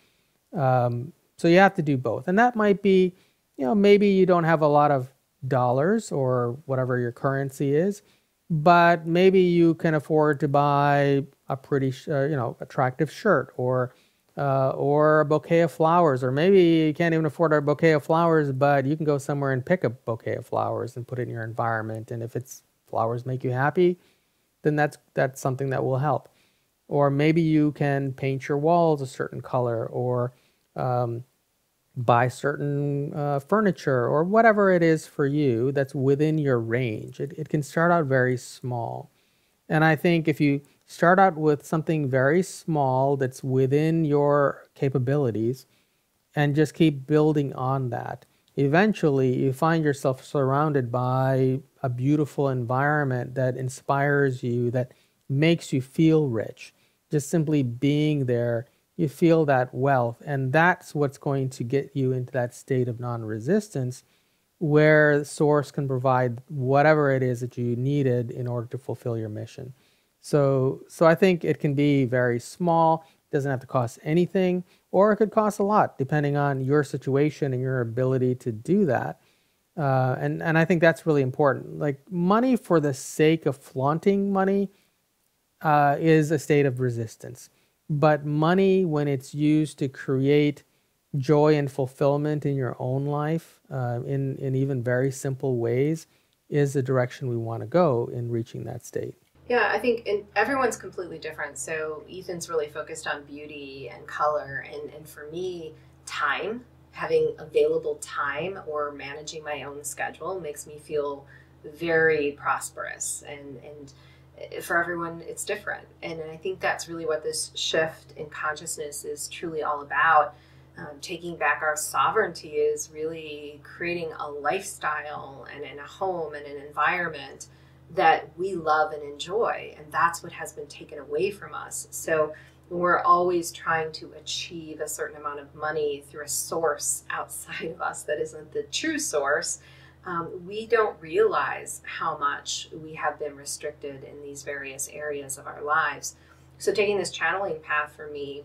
S1: So you have to do both. And that might be, maybe you don't have a lot of dollars or whatever your currency is, but maybe you can afford to buy a pretty, attractive shirt, or a bouquet of flowers, or maybe you can't even afford a bouquet of flowers, but you can go somewhere and pick a bouquet of flowers and put it in your environment. And if flowers make you happy, then that's something that will help. Or maybe you can paint your walls a certain color, or buy certain furniture, or whatever it is for you that's within your range. It can start out very small. And I think if you start out with something very small that's within your capabilities and just keep building on that, eventually you find yourself surrounded by a beautiful environment that inspires you, that makes you feel rich. Just simply being there, you feel that wealth, and that's what's going to get you into that state of non-resistance, where the source can provide whatever it is that you needed in order to fulfill your mission. So I think it can be very small. It doesn't have to cost anything, or it could cost a lot, depending on your situation and your ability to do that. And I think that's really important. Like, money for the sake of flaunting money is a state of resistance. But money, when it's used to create joy and fulfillment in your own life, in even very simple ways, is the direction we want to go in reaching that state.
S2: Yeah, I think everyone's completely different. So Ethann's really focused on beauty and color. And for me, time, having available time or managing my own schedule makes me feel very prosperous. And for everyone, it's different. And I think that's really what this shift in consciousness is truly all about. Taking back our sovereignty is really creating a lifestyle and a home and an environment that we love and enjoy. And that's what has been taken away from us. So we're always trying to achieve a certain amount of money through a source outside of us that isn't the true source. We don't realize how much we have been restricted in these various areas of our lives. So taking this channeling path for me,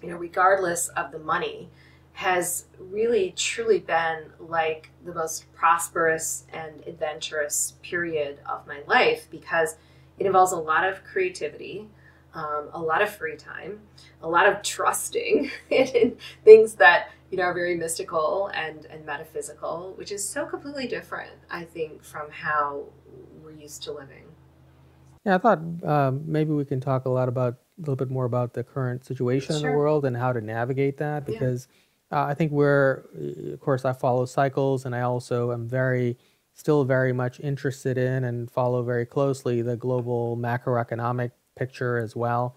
S2: regardless of the money, has really truly been like the most prosperous and adventurous period of my life, because it involves a lot of creativity, a lot of free time, a lot of trusting in things that are very mystical and metaphysical, which is so completely different, I think, from how we're used to living.
S1: Yeah, I thought maybe we can talk a little bit more about the current situation in the
S2: Sure.
S1: world and how to navigate that, because I think of course, I follow cycles, and I also am still very much interested in and follow very closely the global macroeconomic picture as well.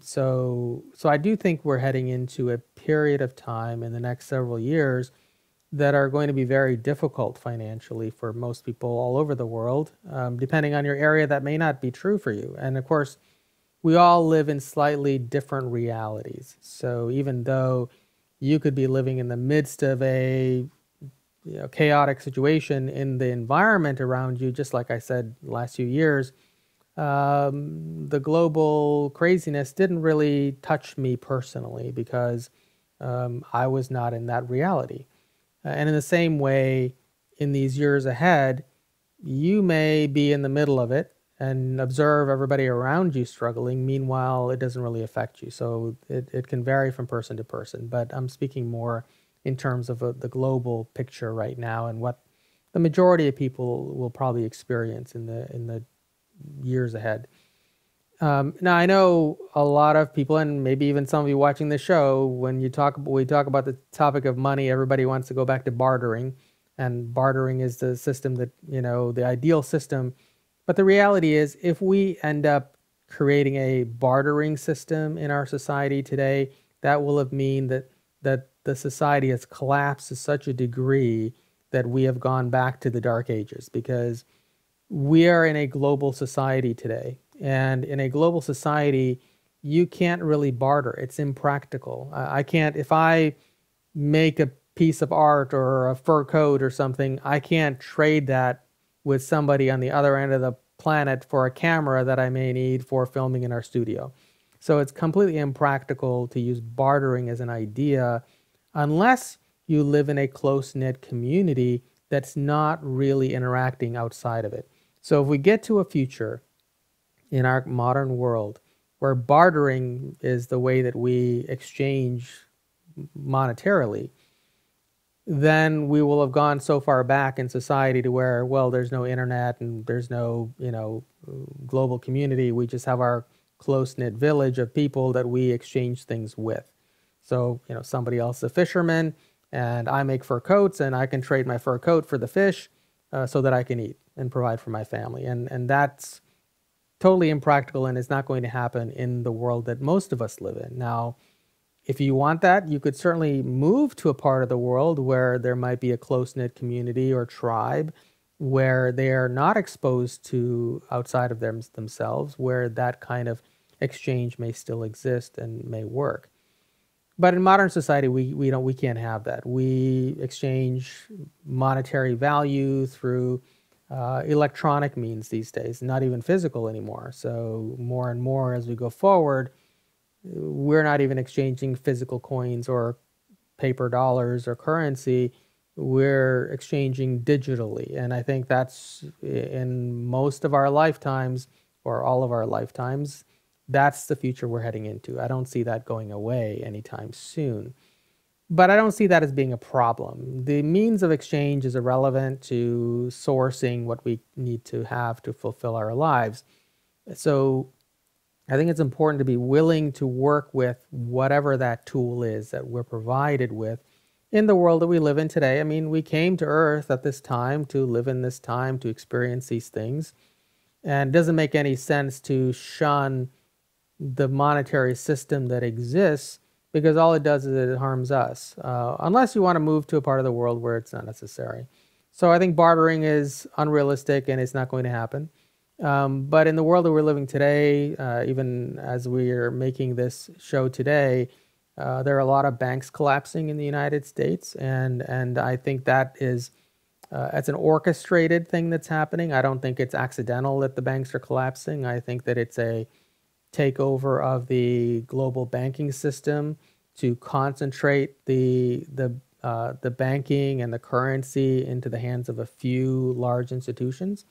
S1: So I do think we're heading into a period of time in the next several years that are going to be very difficult financially for most people all over the world. Depending on your area, that may not be true for you. And of course, we all live in slightly different realities. So even though you could be living in the midst of a chaotic situation in the environment around you, just like I said, the last few years, the global craziness didn't really touch me personally, because I was not in that reality. And in the same way, in these years ahead, you may be in the middle of it and observe everybody around you struggling. Meanwhile, it doesn't really affect you. So it can vary from person to person. But I'm speaking more in terms of the global picture right now, and what the majority of people will probably experience in the years ahead. Now, I know a lot of people, and maybe even some of you watching the show, when we talk about the topic of money, everybody wants to go back to bartering, and bartering is the system that, the ideal system. But the reality is, if we end up creating a bartering system in our society today, that will have mean that the society has collapsed to such a degree that we have gone back to the dark ages, because we are in a global society today. And in a global society, you can't really barter. It's impractical. I can't, if I make a piece of art or a fur coat or something, I can't trade that with somebody on the other end of the planet for a camera that I may need for filming in our studio. So it's completely impractical to use bartering as an idea unless you live in a close-knit community that's not really interacting outside of it. So if we get to a future in our modern world where bartering is the way that we exchange monetarily, then we will have gone so far back in society to where, well, there's no internet and there's no, global community. We just have our close-knit village of people that we exchange things with. So, somebody else is a fisherman and I make fur coats, and I can trade my fur coat for the fish so that I can eat and provide for my family. And that's totally impractical, and it's not going to happen in the world that most of us live in. Now, if you want that, you could certainly move to a part of the world where there might be a close-knit community or tribe where they are not exposed to outside of themselves, where that kind of exchange may still exist and may work. But in modern society, we can't have that. We exchange monetary value through electronic means these days, not even physical anymore. So more and more as we go forward, we're not even exchanging physical coins or paper dollars or currency. We're exchanging digitally. And I think that's, in most of our lifetimes, or all of our lifetimes, that's the future we're heading into. I don't see that going away anytime soon. But I don't see that as being a problem. The means of exchange is irrelevant to sourcing what we need to have to fulfill our lives. So I think it's important to be willing to work with whatever that tool is that we're provided with in the world that we live in today. I mean, we came to Earth at this time to live in this time, to experience these things. And it doesn't make any sense to shun the monetary system that exists, because all it does is it harms us, unless you want to move to a part of the world where it's not necessary. So I think bartering is unrealistic and it's not going to happen. But in the world that we're living today, even as we are making this show today, there are a lot of banks collapsing in the United States. And I think that is, it's an orchestrated thing that's happening. I don't think it's accidental that the banks are collapsing. I think that it's a takeover of the global banking system to concentrate the banking and the currency into the hands of a few large institutions.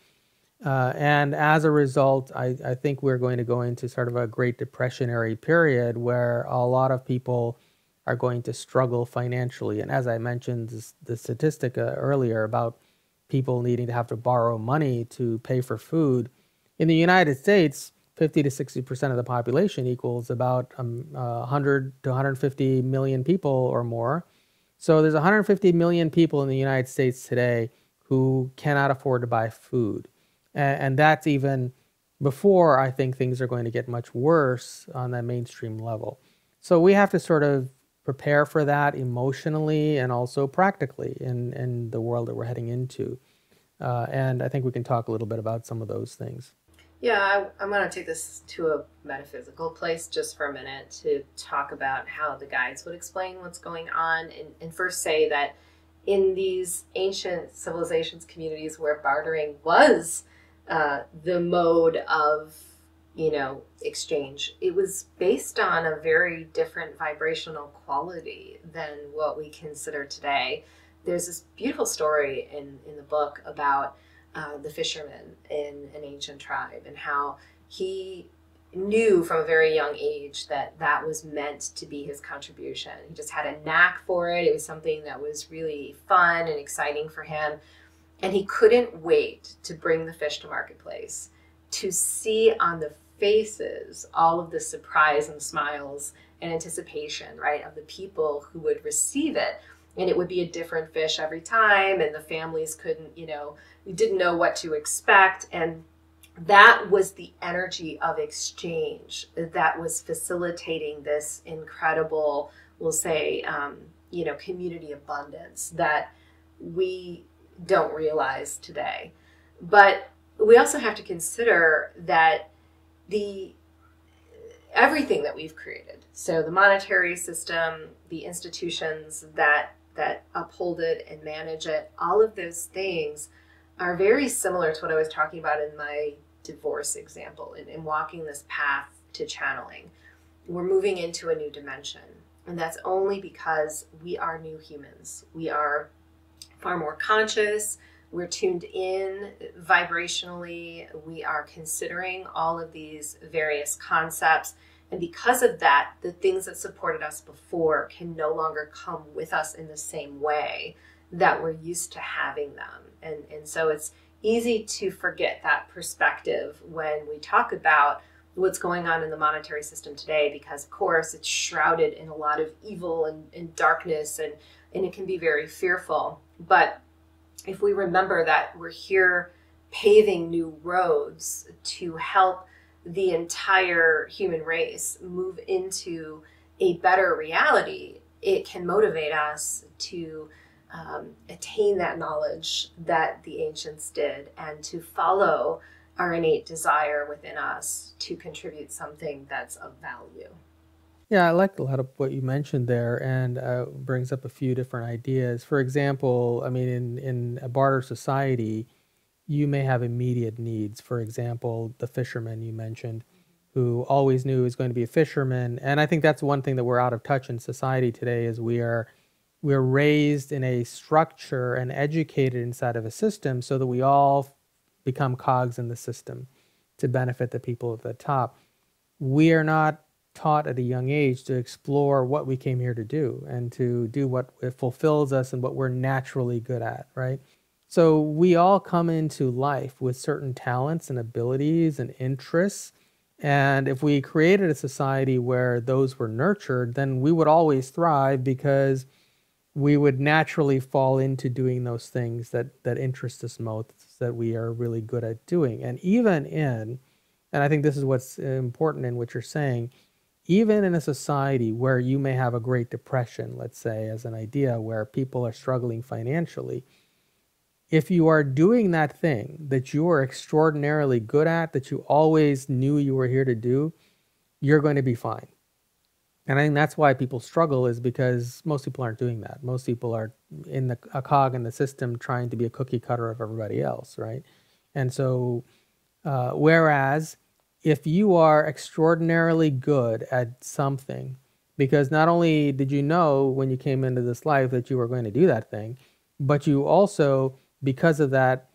S1: And as a result, I think we're going to go into sort of a Great Depressionary period where a lot of people are going to struggle financially. And as I mentioned, the statistic earlier about people needing to have to borrow money to pay for food. In the United States, 50 to 60% of the population equals about 100 to 150 million people or more. So there's 150 million people in the United States today who cannot afford to buy food. And that's even before I think things are going to get much worse on that mainstream level. So we have to sort of prepare for that emotionally and also practically in the world that we're heading into. And I think we can talk a little bit about some of those things.
S2: Yeah, I'm going to take this to a metaphysical place just for a minute to talk about how the guides would explain what's going on, and first say that in these ancient civilizations, communities where bartering was the mode of, exchange, it was based on a very different vibrational quality than what we consider today. There's this beautiful story in the book about the fisherman in an ancient tribe and how he knew from a very young age that that was meant to be his contribution. He just had a knack for it. It was something that was really fun and exciting for him. And he couldn't wait to bring the fish to marketplace, to see on the faces all of the surprise and smiles and anticipation, right, of the people who would receive it. And it would be a different fish every time, and the families couldn't, we didn't know what to expect. And that was the energy of exchange that was facilitating this incredible, we'll say, community abundance that we don't realize today. But we also have to consider that everything that we've created, so the monetary system, the institutions that uphold it and manage it, all of those things are very similar to what I was talking about in my divorce example, in walking this path to channeling. We're moving into a new dimension, and that's only because we are new humans. We are far more conscious. We're tuned in vibrationally. We are considering all of these various concepts. And because of that, the things that supported us before can no longer come with us in the same way that we're used to having them. And so it's easy to forget that perspective when we talk about what's going on in the monetary system today, because of course it's shrouded in a lot of evil and darkness, and it can be very fearful. But if we remember that we're here paving new roads to help the entire human race move into a better reality, it can motivate us to attain that knowledge that the ancients did, and to follow our innate desire within us to contribute something that's of value.
S1: Yeah, I like a lot of what you mentioned there, and brings up a few different ideas. For example, I mean, in a barter society, you may have immediate needs. For example, the fisherman you mentioned, who always knew he was going to be a fisherman. And I think that's one thing that we're out of touch in society today, is we're raised in a structure and educated inside of a system so that we all become cogs in the system to benefit the people at the top. We are not taught at a young age to explore what we came here to do, and to do what it fulfills us and what we're naturally good at, right? So we all come into life with certain talents and abilities and interests. And if we created a society where those were nurtured, then we would always thrive, because we would naturally fall into doing those things that interest us most, that we are really good at doing. And and I think this is what's important in what you're saying, even in a society where you may have a Great Depression, let's say, as an idea, where people are struggling financially, if you are doing that thing that you are extraordinarily good at, that you always knew you were here to do, you're going to be fine. And I think that's why people struggle, is because most people aren't doing that. Most people are a cog in the system, trying to be a cookie cutter of everybody else, right? And so, whereas if you are extraordinarily good at something, because not only did you know when you came into this life that you were going to do that thing, but you also, because of that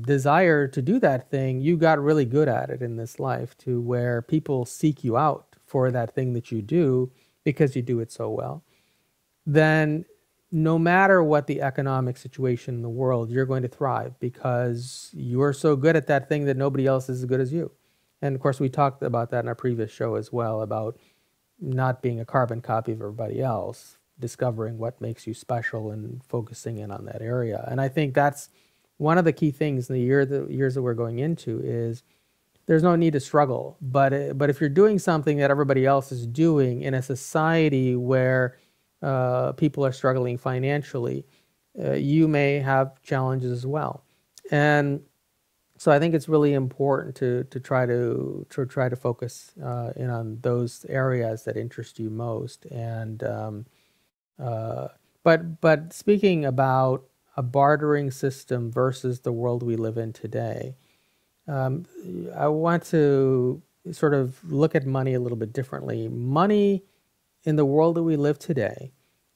S1: desire to do that thing, you got really good at it in this life, to where people seek you out for that thing that you do because you do it so well. Then no matter what the economic situation in the world, you're going to thrive, because you're so good at that thing that nobody else is as good as you. And of course, we talked about that in our previous show as well, about not being a carbon copy of everybody else, discovering what makes you special and focusing in on that area. And I think that's one of the key things in the years that we're going into, is there's no need to struggle. But if you're doing something that everybody else is doing in a society where people are struggling financially, you may have challenges as well. And so I think it's really important to try to focus in on those areas that interest you most. And but speaking about a bartering system versus the world we live in today, I want to sort of look at money a little bit differently. Money in the world that we live today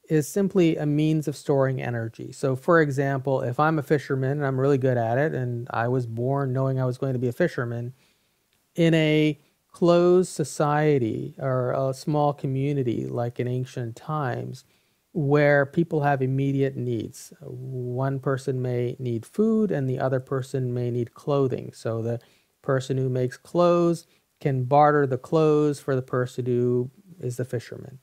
S1: is simply a means of storing energy. So for example, if I'm a fisherman and I'm really good at it, and I was born knowing I was going to be a fisherman, in a closed society or a small community like in ancient times, where people have immediate needs. One person may need food and the other person may need clothing. So the person who makes clothes can barter the clothes for the person who is the fisherman.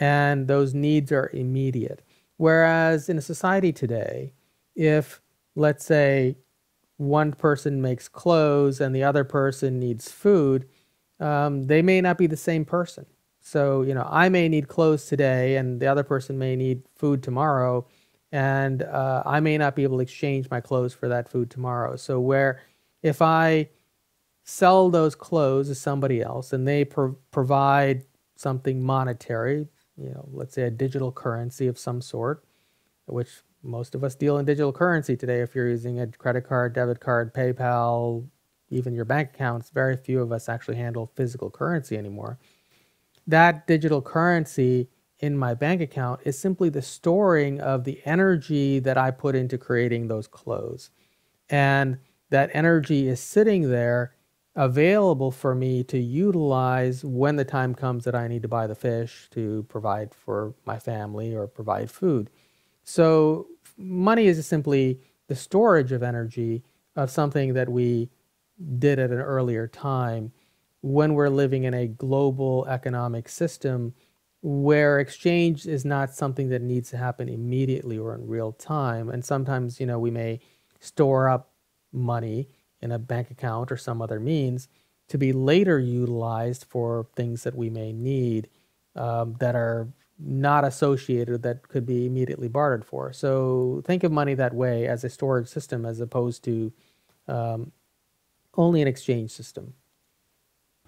S1: And those needs are immediate. Whereas in a society today, if, let's say, one person makes clothes and the other person needs food, they may not be the same person. So, I may need clothes today and the other person may need food tomorrow, and I may not be able to exchange my clothes for that food tomorrow. So where if I sell those clothes to somebody else and they provide something monetary, let's say a digital currency of some sort, which most of us deal in digital currency today. If you're using a credit card, debit card, PayPal, even your bank accounts, very few of us actually handle physical currency anymore. That digital currency in my bank account is simply the storing of the energy that I put into creating those clothes. And that energy is sitting there available for me to utilize when the time comes that I need to buy the fish to provide for my family or provide food. So money is simply the storage of energy of something that we did at an earlier time when we're living in a global economic system where exchange is not something that needs to happen immediately or in real time. And sometimes, we may store up money in a bank account or some other means to be later utilized for things that we may need that are not associated, that could be immediately bartered for. So think of money that way, as a storage system as opposed to only an exchange system.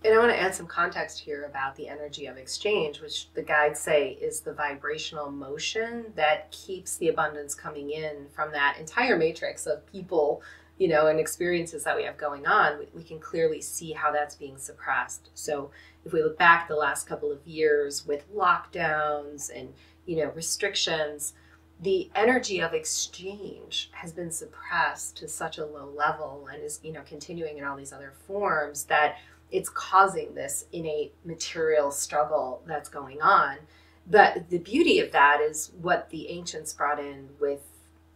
S2: And I want to add some context here about the energy of exchange, which the guides say is the vibrational motion that keeps the abundance coming in from that entire matrix of people, and experiences that we have going on. We can clearly see how that's being suppressed. So if we look back the last couple of years with lockdowns and, restrictions, the energy of exchange has been suppressed to such a low level and is, continuing in all these other forms that it's causing this innate material struggle that's going on. But the beauty of that is what the ancients brought in with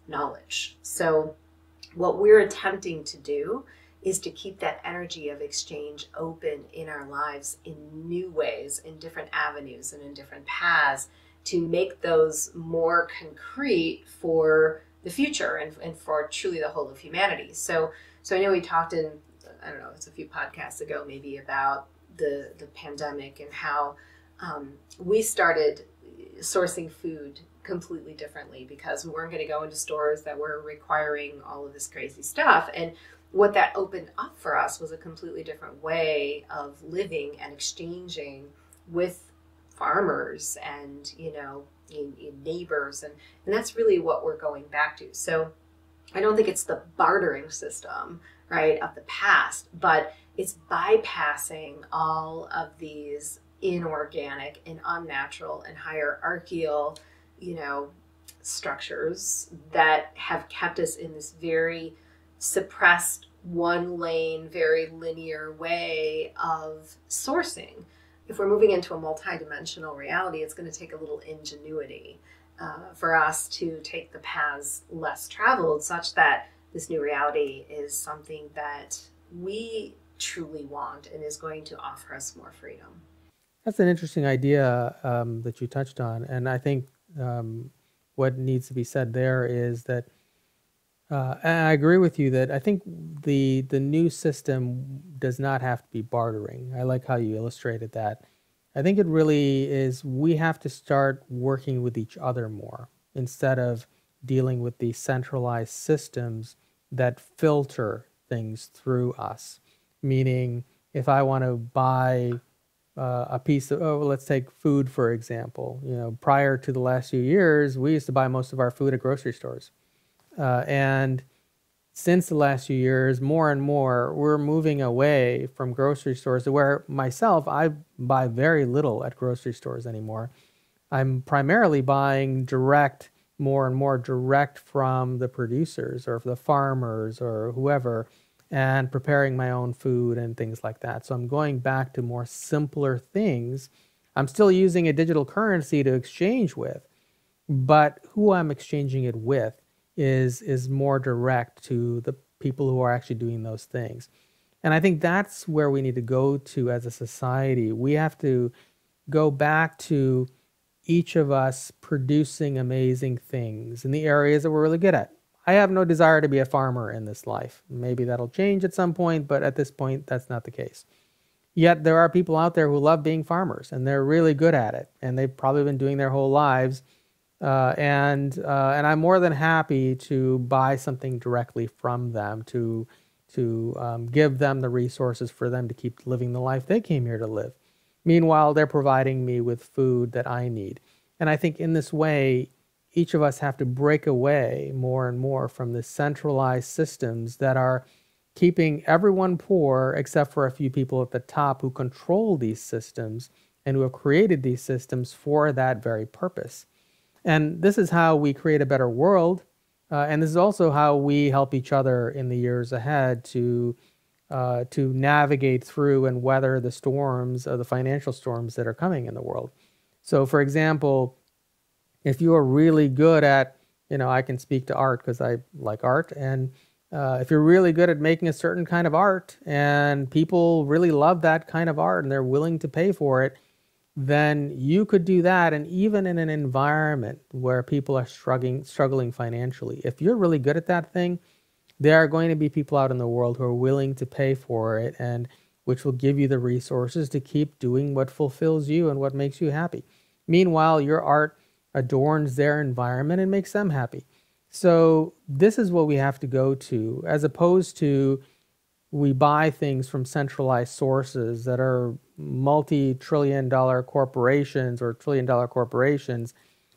S2: knowledge. So what we're attempting to do is to keep that energy of exchange open in our lives in new ways, in different avenues and in different paths, to make those more concrete for the future and for truly the whole of humanity. So I know we talked in, I don't know, it's a few podcasts ago maybe, about the pandemic and how we started sourcing food completely differently because we weren't going to go into stores that were requiring all of this crazy stuff. And what that opened up for us was a completely different way of living and exchanging with farmers and, in neighbors. And that's really what we're going back to. So I don't think it's the bartering system, right, of the past, but it's bypassing all of these inorganic and unnatural and hierarchical, structures that have kept us in this very suppressed, one lane, very linear way of sourcing. If we're moving into a multidimensional reality, it's going to take a little ingenuity for us to take the paths less traveled, such that this new reality is something that we truly want and is going to offer us more freedom.
S1: That's an interesting idea that you touched on. And I think what needs to be said there is that, and I agree with you that I think the new system does not have to be bartering. I like how you illustrated that. I think it really is, we have to start working with each other more instead of dealing with these centralized systems that filter things through us. Meaning, if I want to buy a piece of, let's take food, for example. Prior to the last few years, we used to buy most of our food at grocery stores. And since the last few years, more and more, we're moving away from grocery stores to where myself, I buy very little at grocery stores anymore. I'm primarily buying direct, more and more direct from the producers or the farmers or whoever, and preparing my own food and things like that. So I'm going back to more simpler things. I'm still using a digital currency to exchange with, but who I'm exchanging it with is more direct to the people who are actually doing those things. And I think that's where we need to go to as a society. We have to go back to each of us producing amazing things in the areas that we're really good at. I have no desire to be a farmer in this life. Maybe that'll change at some point, but at this point, that's not the case. Yet there are people out there who love being farmers and they're really good at it, and they've probably been doing their whole lives. And I'm more than happy to buy something directly from them to give them the resources for them to keep living the life they came here to live. Meanwhile, they're providing me with food that I need. And I think in this way, each of us have to break away more and more from the centralized systems that are keeping everyone poor except for a few people at the top who control these systems and who have created these systems for that very purpose. And this is how we create a better world. And this is also how we help each other in the years ahead to navigate through and weather the storms, the financial storms that are coming in the world. So, for example, if you are really good at, I can speak to art because I like art, and if you're really good at making a certain kind of art and people really love that kind of art and they're willing to pay for it, then you could do that. And even in an environment where people are struggling financially, if you're really good at that thing, there are going to be people out in the world who are willing to pay for it, and which will give you the resources to keep doing what fulfills you and what makes you happy. Meanwhile, your art adorns their environment and makes them happy. So this is what we have to go to, as opposed to we buy things from centralized sources that are multi-trillion-dollar corporations or trillion-dollar corporations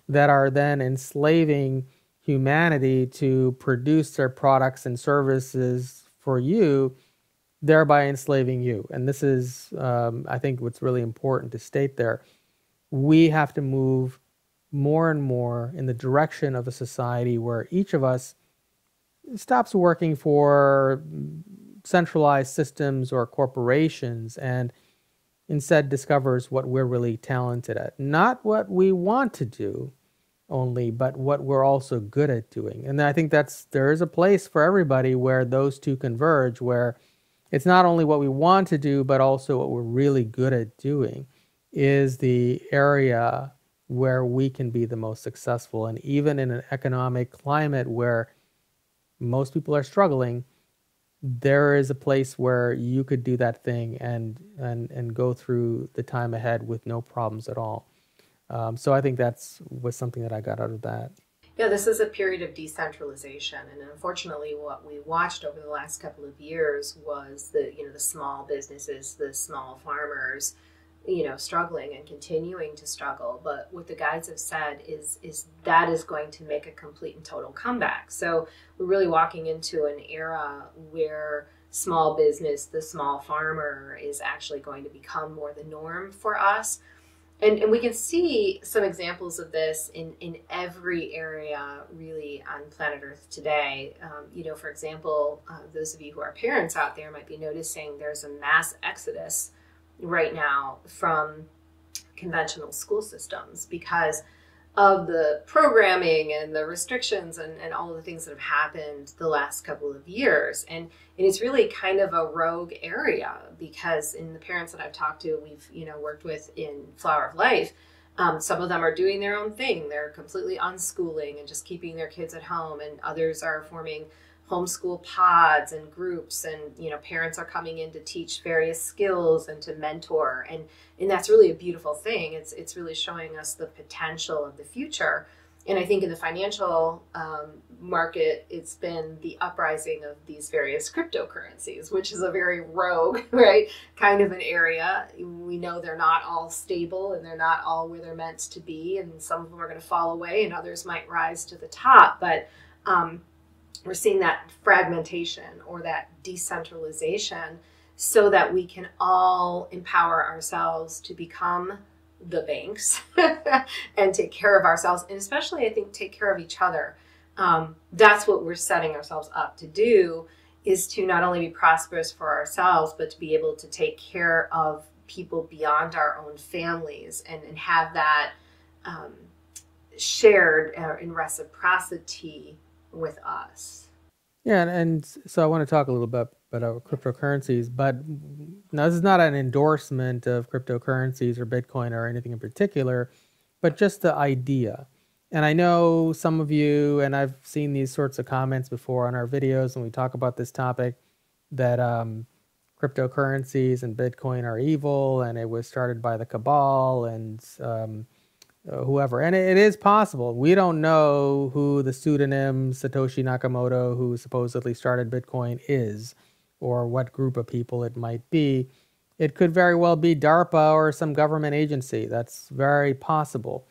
S1: that are then enslaving humanity to produce their products and services for you, thereby enslaving you. And this is, I think, what's really important to state there. We have to move more and more in the direction of a society where each of us stops working for centralized systems or corporations and instead discovers what we're really talented at. Not what we want to do only, but what we're also good at doing. And I think there is a place for everybody where those two converge, where it's not only what we want to do, but also what we're really good at doing is the area where we can be the most successful. And even in an economic climate where most people are struggling, there is a place where you could do that thing and go through the time ahead with no problems at all. So I think was something that I got out of that.
S2: Yeah, this is a period of decentralization, and unfortunately, what we watched over the last couple of years was the small businesses, the small farmers, struggling and continuing to struggle. But what the guides have said is that is going to make a complete and total comeback. So we're really walking into an era where small business, the small farmer, is actually going to become more the norm for us. And we can see some examples of this in every area really on planet Earth today. For example, those of you who are parents out there might be noticing there's a mass exodus right now from conventional school systems because of the programming and the restrictions and all of the things that have happened the last couple of years. And it's really kind of a rogue area because in the parents that I've talked to, we've worked with in Flower of Life, some of them are doing their own thing. They're completely unschooling and just keeping their kids at home, and others are forming homeschool pods and groups, and parents are coming in to teach various skills and to mentor, and that's really a beautiful thing. It's really showing us the potential of the future. And I think in the financial market, it's been the uprising of these various cryptocurrencies, which is a very rogue, right, kind of an area. We know they're not all stable and they're not all where they're meant to be, and some of them are going to fall away and others might rise to the top. But we're seeing that fragmentation or that decentralization so that we can all empower ourselves to become the banks and take care of ourselves, and especially, I think, take care of each other. That's what we're setting ourselves up to do, is to not only be prosperous for ourselves, but to be able to take care of people beyond our own families and have that shared in reciprocity with us.
S1: Yeah, and so I want to talk a little bit about cryptocurrencies, but now this is not an endorsement of cryptocurrencies or Bitcoin or anything in particular, but just the idea. And I know some of you, and I've seen these sorts of comments before on our videos when we talk about this topic, that cryptocurrencies and Bitcoin are evil, and it was started by the cabal and whoever. And it is possible. We don't know who the pseudonym Satoshi Nakamoto, who supposedly started Bitcoin, is, or what group of people it might be. It could very well be DARPA or some government agency. That's very possible.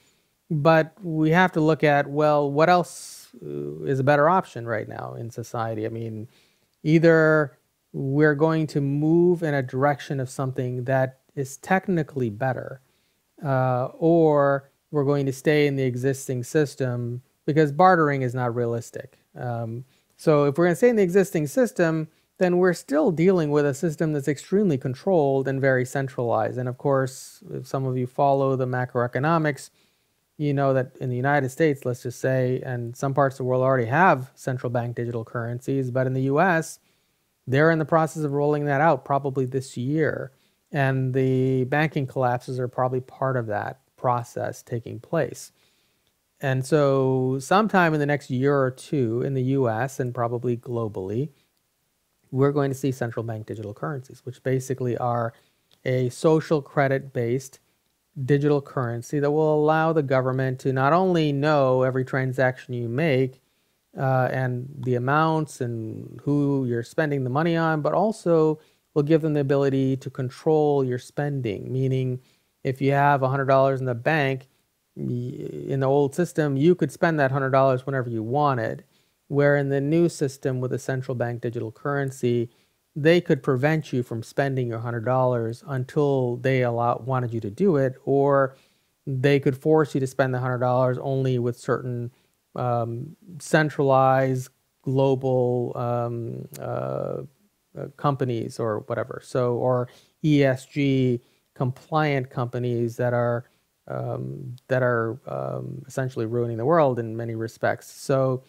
S1: But we have to look at, well, what else is a better option right now in society? I mean, either we're going to move in a direction of something that is technically better, or we're going to stay in the existing system, because bartering is not realistic. So if we're going to stay in the existing system, then we're still dealing with a system that's extremely controlled and very centralized. And of course, if some of you follow the macroeconomics, you know that in the United States, let's just say, and some parts of the world already have central bank digital currencies, but in the US, they're in the process of rolling that out probably this year. And the banking collapses are probably part of that process taking place. And so sometime in the next year or two in the US and probably globally, we're going to see central bank digital currencies, which basically are a social credit-based digital currency that will allow the government to not only know every transaction you make and the amounts and who you're spending the money on, but also will give them the ability to control your spending. Meaning, if you have $100 in the bank, in the old system, you could spend that $100 whenever you wanted. Where in the new system with a central bank digital currency, they could prevent you from spending your $100 until they wanted you to do it, or they could force you to spend the $100 only with certain centralized global companies or whatever. So, or ESG compliant companies that are essentially ruining the world in many respects. So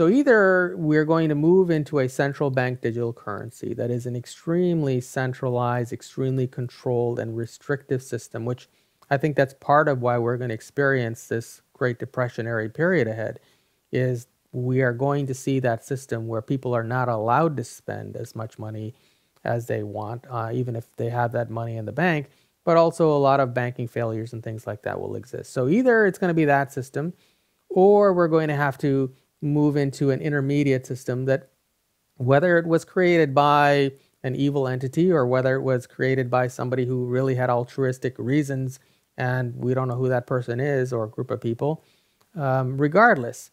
S1: either we're going to move into a central bank digital currency that is an extremely centralized, extremely controlled and restrictive system, which I think that's part of why we're going to experience this Great Depressionary period ahead, is we are going to see that system where people are not allowed to spend as much money as they want, even if they have that money in the bank, but also a lot of banking failures and things like that will exist. So either it's going to be that system, or we're going to have to move into an intermediate system that, whether it was created by an evil entity or whether it was created by somebody who really had altruistic reasons and we don't know who that person is or a group of people, regardless,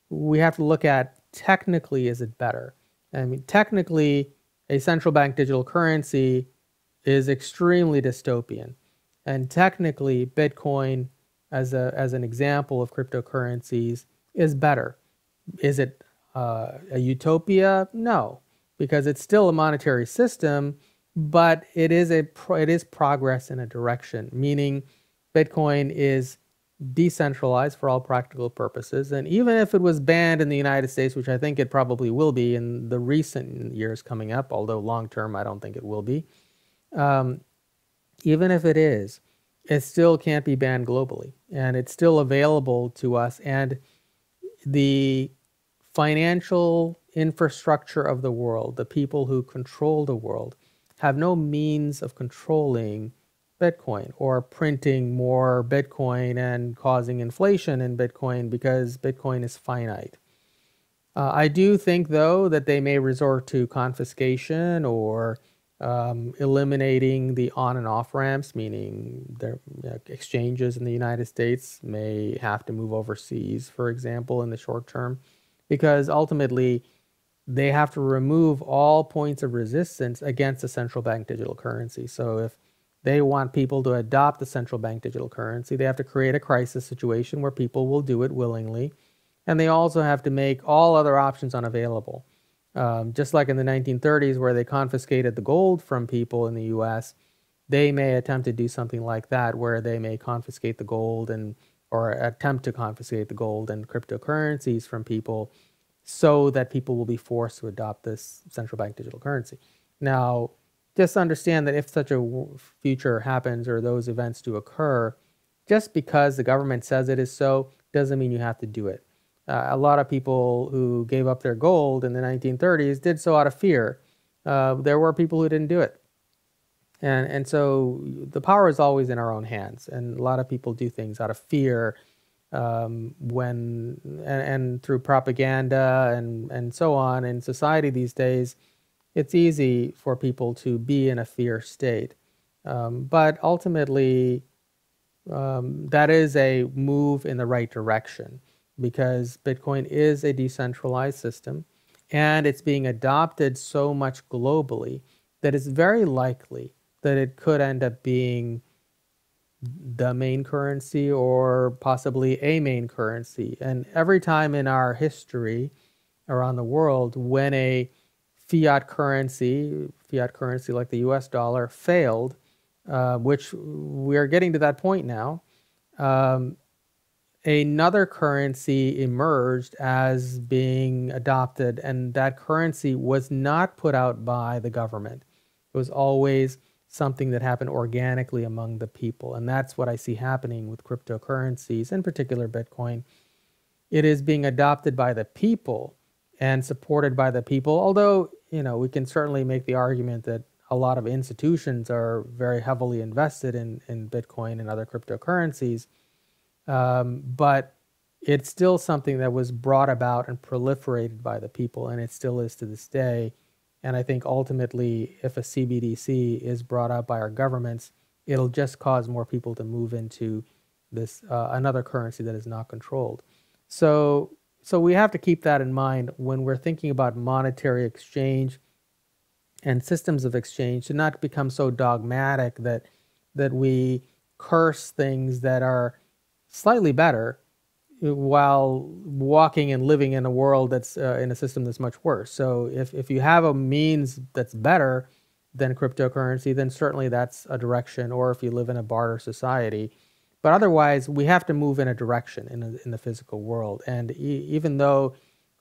S1: we have to look at technically, is it better? I mean, technically, a central bank digital currency is extremely dystopian. And technically, Bitcoin, as an example of cryptocurrencies, is better. Is it a utopia? No, because it's still a monetary system, but it is progress in a direction, meaning Bitcoin is decentralized for all practical purposes. And even if it was banned in the United States, which I think it probably will be in the recent years coming up, although long term I don't think it will be, even if it is, it still can't be banned globally, and it's still available to us. And the financial infrastructure of the world, the people who control the world, have no means of controlling Bitcoin or printing more Bitcoin and causing inflation in Bitcoin, because Bitcoin is finite. I do think, though, that they may resort to confiscation or eliminating the on and off ramps, meaning their exchanges in the United States may have to move overseas, for example, in the short term, because ultimately they have to remove all points of resistance against a central bank digital currency. So if they want people to adopt the central bank digital currency, they have to create a crisis situation where people will do it willingly. And they also have to make all other options unavailable. Just like in the 1930s, where they confiscated the gold from people in the US, they may attempt to do something like that, where they may confiscate the gold and or attempt to confiscate the gold and cryptocurrencies from people so that people will be forced to adopt this central bank digital currency. Now, just understand that if such a future happens or those events do occur, just because the government says it is so doesn't mean you have to do it. A lot of people who gave up their gold in the 1930s did so out of fear. There were people who didn't do it. And so the power is always in our own hands. And a lot of people do things out of fear and through propaganda and so on. In society these days, it's easy for people to be in a fear state. But ultimately, that is a move in the right direction, because Bitcoin is a decentralized system and it's being adopted so much globally that it's very likely that it could end up being the main currency or possibly a main currency. And every time in our history around the world, when a fiat currency like the US dollar failed, which we're getting to that point now, another currency emerged as being adopted, and that currency was not put out by the government. It was always something that happened organically among the people, and that's what I see happening with cryptocurrencies, in particular Bitcoin. It is being adopted by the people and supported by the people, although, we can certainly make the argument that a lot of institutions are very heavily invested in Bitcoin and other cryptocurrencies. But it's still something that was brought about and proliferated by the people, and it still is to this day. And I think ultimately, if a CBDC is brought out by our governments, it'll just cause more people to move into this another currency that is not controlled. So we have to keep that in mind when we're thinking about monetary exchange and systems of exchange, to not become so dogmatic that we curse things that are slightly better while walking and living in a world that's in a system that's much worse. So if you have a means that's better than cryptocurrency, then certainly that's a direction, or if you live in a barter society. But otherwise, we have to move in a direction in the physical world. And even though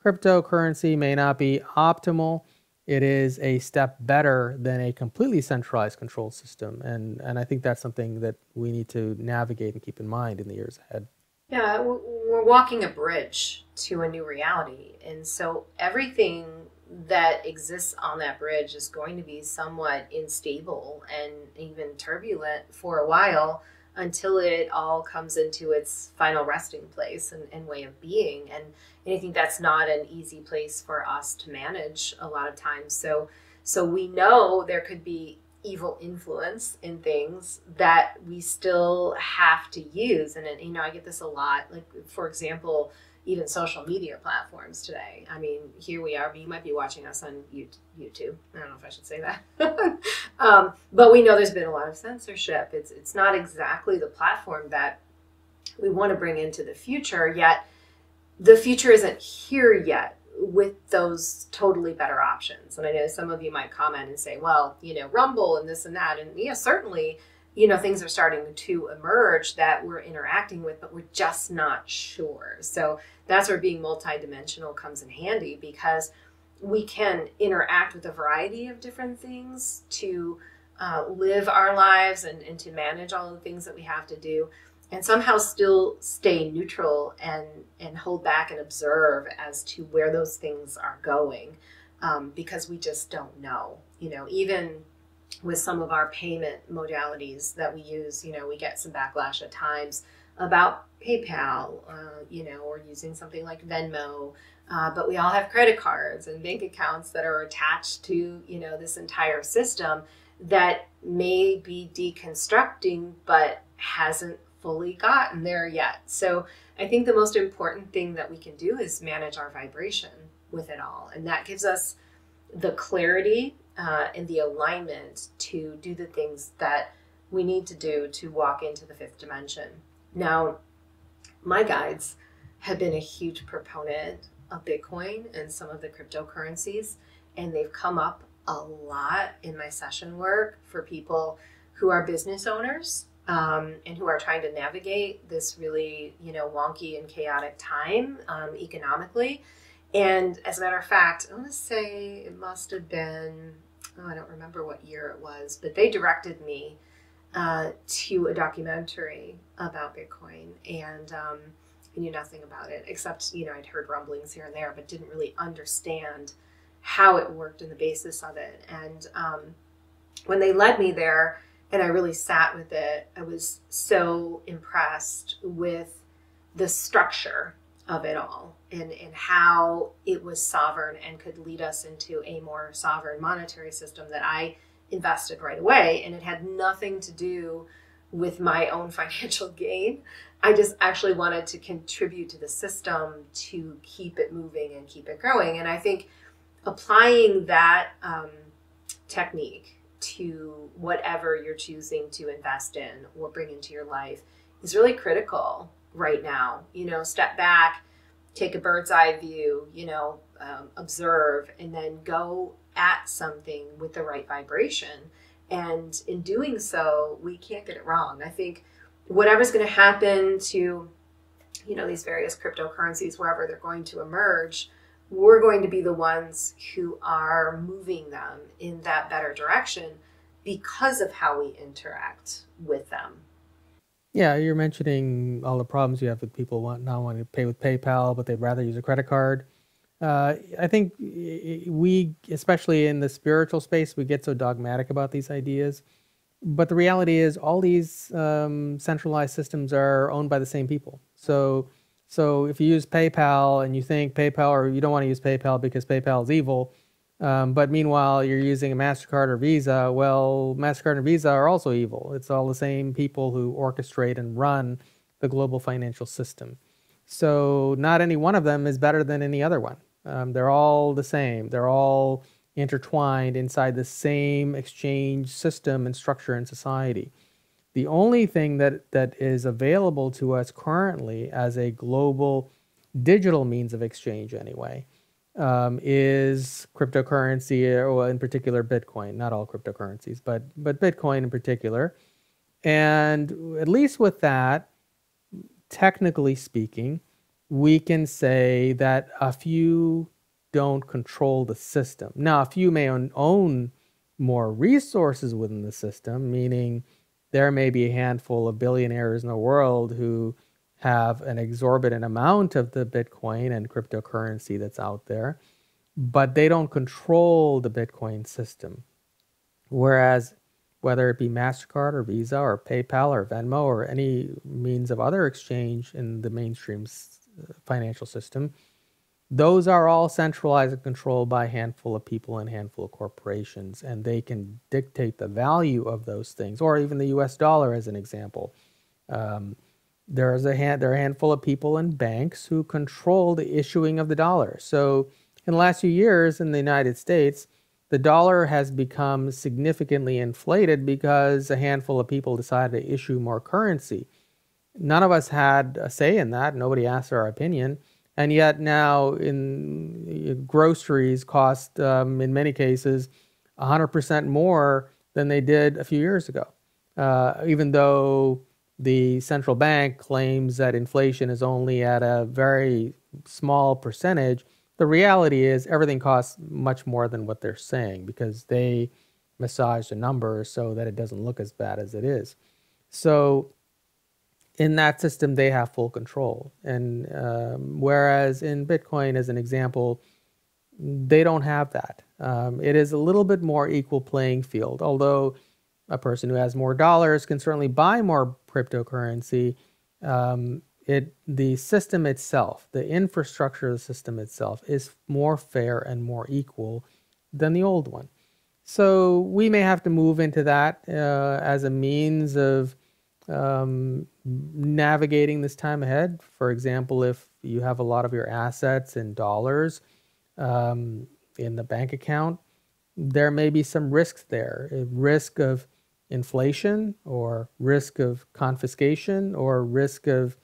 S1: cryptocurrency may not be optimal, it is a step better than a completely centralized control system. And I think that's something that we need to navigate and keep in mind in the years ahead.
S2: Yeah, we're walking a bridge to a new reality. And so everything that exists on that bridge is going to be somewhat unstable and even turbulent for a while, until it all comes into its final resting place and way of being. And I think that's not an easy place for us to manage a lot of times. So we know there could be evil influence in things that we still have to use. And I get this a lot, like, for example, even social media platforms today. I mean, here we are, you might be watching us on YouTube. I don't know if I should say that. But we know there's been a lot of censorship. It's not exactly the platform that we want to bring into the future, yet the future isn't here yet with those totally better options. And I know some of you might comment and say, well, Rumble and this and that. And yeah, certainly, things are starting to emerge that we're interacting with, but we're just not sure. So that's where being multidimensional comes in handy, because we can interact with a variety of different things to live our lives and to manage all the things that we have to do, and somehow still stay neutral and hold back and observe as to where those things are going, because we just don't know. Even with some of our payment modalities that we use, we get some backlash at times about PayPal, or using something like Venmo. But we all have credit cards and bank accounts that are attached to, this entire system that may be deconstructing, but hasn't fully gotten there yet. So I think the most important thing that we can do is manage our vibration with it all. And that gives us the clarity and the alignment to do the things that we need to do to walk into the fifth dimension. Now, my guides have been a huge proponent of Bitcoin and some of the cryptocurrencies, and they've come up a lot in my session work for people who are business owners, and who are trying to navigate this really, wonky and chaotic time economically. And as a matter of fact, I want to say it must have been, I don't remember what year it was, but they directed me to a documentary about Bitcoin. And I knew nothing about it except, I'd heard rumblings here and there, but didn't really understand how it worked and the basis of it. And when they led me there and I really sat with it, I was so impressed with the structure of it all and how it was sovereign and could lead us into a more sovereign monetary system that I invested right away. And it had nothing to do with my own financial gain. I just actually wanted to contribute to the system to keep it moving and keep it growing. And I think applying that technique to whatever you're choosing to invest in or bring into your life is really critical right now. Step back, take a bird's eye view, observe, and then go at something with the right vibration. And in doing so, we can't get it wrong. I think whatever's going to happen to, these various cryptocurrencies, wherever they're going to emerge, we're going to be the ones who are moving them in that better direction because of how we interact with them.
S1: Yeah, you're mentioning all the problems you have with people not wanting to pay with PayPal, but they'd rather use a credit card. I think we, especially in the spiritual space, we get so dogmatic about these ideas. But the reality is all these centralized systems are owned by the same people. So if you use PayPal and you think PayPal, or you don't want to use PayPal because PayPal is evil, but meanwhile you're using a MasterCard or Visa, well, MasterCard and Visa are also evil. It's all the same people who orchestrate and run the global financial system. So not any one of them is better than any other one. They're all the same. They're all intertwined inside the same exchange system and structure in society. The only thing that is available to us currently as a global digital means of exchange anyway, is cryptocurrency, or in particular Bitcoin. Not all cryptocurrencies, but Bitcoin in particular. And at least with that, technically speaking, we can say that a few don't control the system. Now, a few may own more resources within the system, meaning there may be a handful of billionaires in the world who have an exorbitant amount of the Bitcoin and cryptocurrency that's out there, but they don't control the Bitcoin system. Whereas whether it be MasterCard or Visa or PayPal or Venmo or any means of other exchange in the mainstream financial system, those are all centralized and controlled by a handful of people and a handful of corporations, and they can dictate the value of those things, or even the US dollar as an example. There are a handful of people and banks who control the issuing of the dollar. So in the last few years in the United States, the dollar has become significantly inflated because a handful of people decided to issue more currency. None of us had a say in that. Nobody asked our opinion. And yet now groceries cost, in many cases, 100% more than they did a few years ago. Even though the central bank claims that inflation is only at a very small percentage, the reality is everything costs much more than what they're saying because they massage the numbers so that it doesn't look as bad as it is. So in that system, they have full control. And whereas in Bitcoin, as an example, they don't have that. It is a little bit more equal playing field, although a person who has more dollars can certainly buy more cryptocurrency. The system itself, the infrastructure of the system itself, is more fair and more equal than the old one. So we may have to move into that as a means of navigating this time ahead. For example, if you have a lot of your assets in dollars in the bank account, there may be some risks there. A risk of inflation, or risk of confiscation, or risk of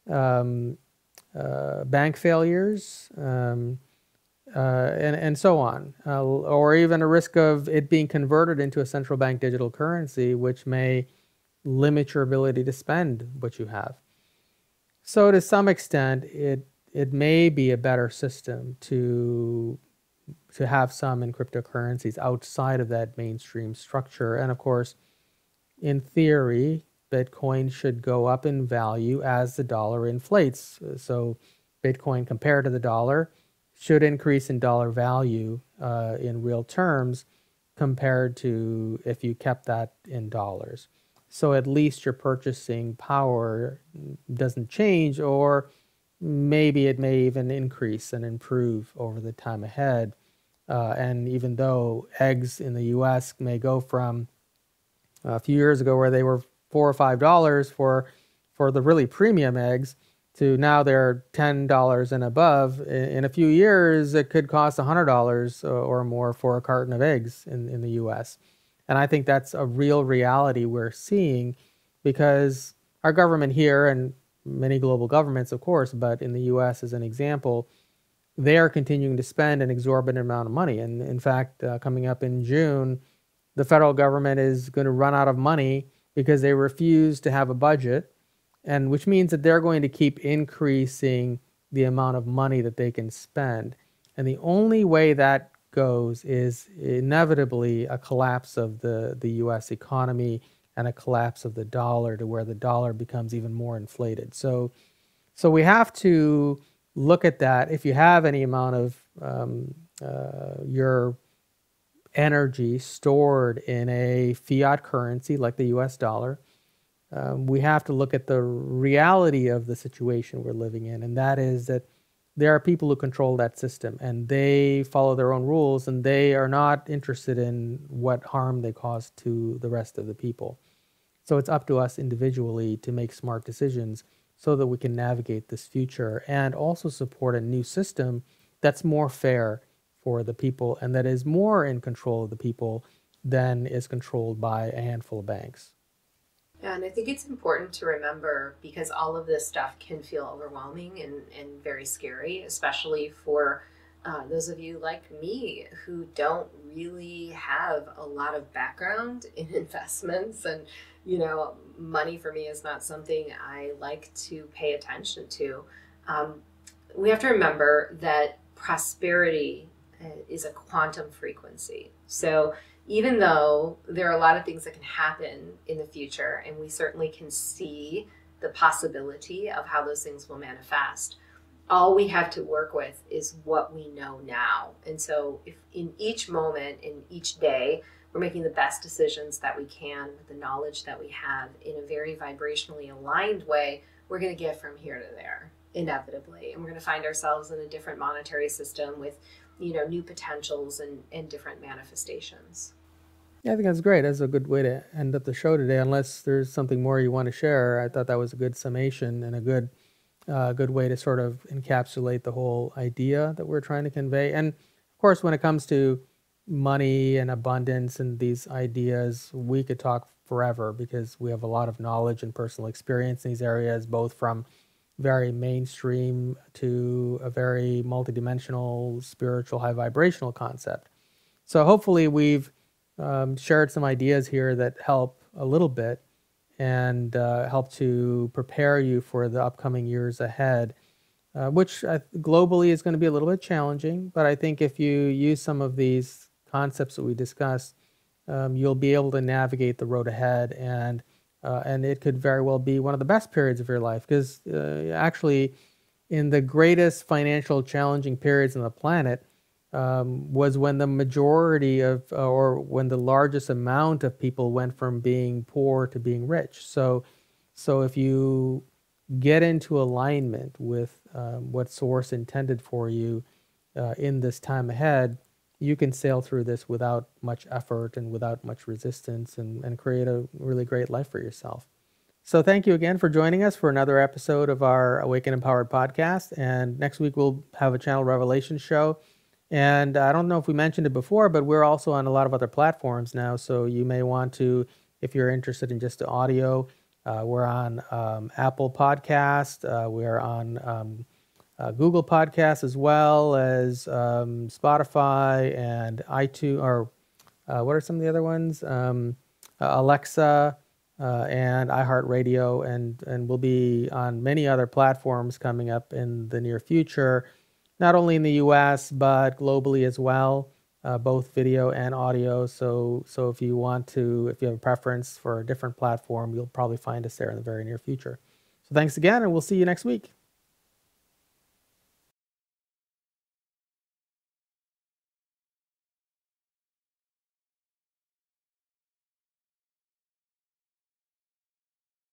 S1: bank failures, and so on, or even a risk of it being converted into a central bank digital currency, which may limit your ability to spend what you have. So to some extent, it may be a better system to have some in cryptocurrencies outside of that mainstream structure. And of course, in theory, Bitcoin should go up in value as the dollar inflates. So Bitcoin compared to the dollar should increase in dollar value in real terms compared to if you kept that in dollars. So at least your purchasing power doesn't change, or maybe it may even increase and improve over the time ahead. And even though eggs in the US may go from a few years ago where they were $4 or $5 for the really premium eggs to now they're $10 and above, in a few years it could cost $100 or more for a carton of eggs in the US. And I think that's a real reality we're seeing, because our government here, and many global governments of course, but in the US as an example, they are continuing to spend an exorbitant amount of money. And in fact, coming up in June, the federal government is going to run out of money because they refuse to have a budget, and which means that they're going to keep increasing the amount of money that they can spend. And the only way that goes is inevitably a collapse of the US economy and a collapse of the dollar to where the dollar becomes even more inflated. So we have to look at that. If you have any amount of your energy stored in a fiat currency like the US dollar, we have to look at the reality of the situation we're living in, and that is that there are people who control that system and they follow their own rules, and they are not interested in what harm they cause to the rest of the people. So it's up to us individually to make smart decisions so that we can navigate this future and also support a new system that's more fair for the people and that is more in control of the people than is controlled by a handful of banks.
S2: Yeah, and I think it's important to remember, because all of this stuff can feel overwhelming and very scary, especially for those of you like me who don't really have a lot of background in investments. And, you know, money for me is not something I like to pay attention to. We have to remember that prosperity is a quantum frequency. So even though there are a lot of things that can happen in the future, and we certainly can see the possibility of how those things will manifest, all we have to work with is what we know now. And so if in each moment, in each day, we're making the best decisions that we can with the knowledge that we have in a very vibrationally aligned way, we're going to get from here to there inevitably. And we're going to find ourselves in a different monetary system with, you know, new potentials and different manifestations.
S1: Yeah, I think that's great. That's a good way to end up the show today. Unless there's something more you want to share, I thought that was a good summation and a good way to sort of encapsulate the whole idea that we're trying to convey. And of course, when it comes to money and abundance and these ideas, we could talk forever because we have a lot of knowledge and personal experience in these areas, both from very mainstream to a very multidimensional, spiritual, high vibrational concept. So hopefully we've shared some ideas here that help a little bit and help to prepare you for the upcoming years ahead, which globally is going to be a little bit challenging. But I think if you use some of these concepts that we discussed, you'll be able to navigate the road ahead, and it could very well be one of the best periods of your life, because actually in the greatest financial challenging periods on the planet was when the majority of, or when the largest amount of people went from being poor to being rich. So if you get into alignment with what Source intended for you in this time ahead, you can sail through this without much effort and without much resistance, and create a really great life for yourself. So thank you again for joining us for another episode of our Awaken Empowered podcast. And next week we'll have a Channel Revelation show. And I don't know if we mentioned it before, but we're also on a lot of other platforms now. So you may want to, if you're interested in just the audio, we're on Apple Podcast. We're on Google Podcasts, as well as Spotify and iTunes, or what are some of the other ones? Alexa, and iHeartRadio, and will be on many other platforms coming up in the near future, not only in the US, but globally as well, both video and audio. So if you have a preference for a different platform, you'll probably find us there in the very near future. So thanks again, and we'll see you next week.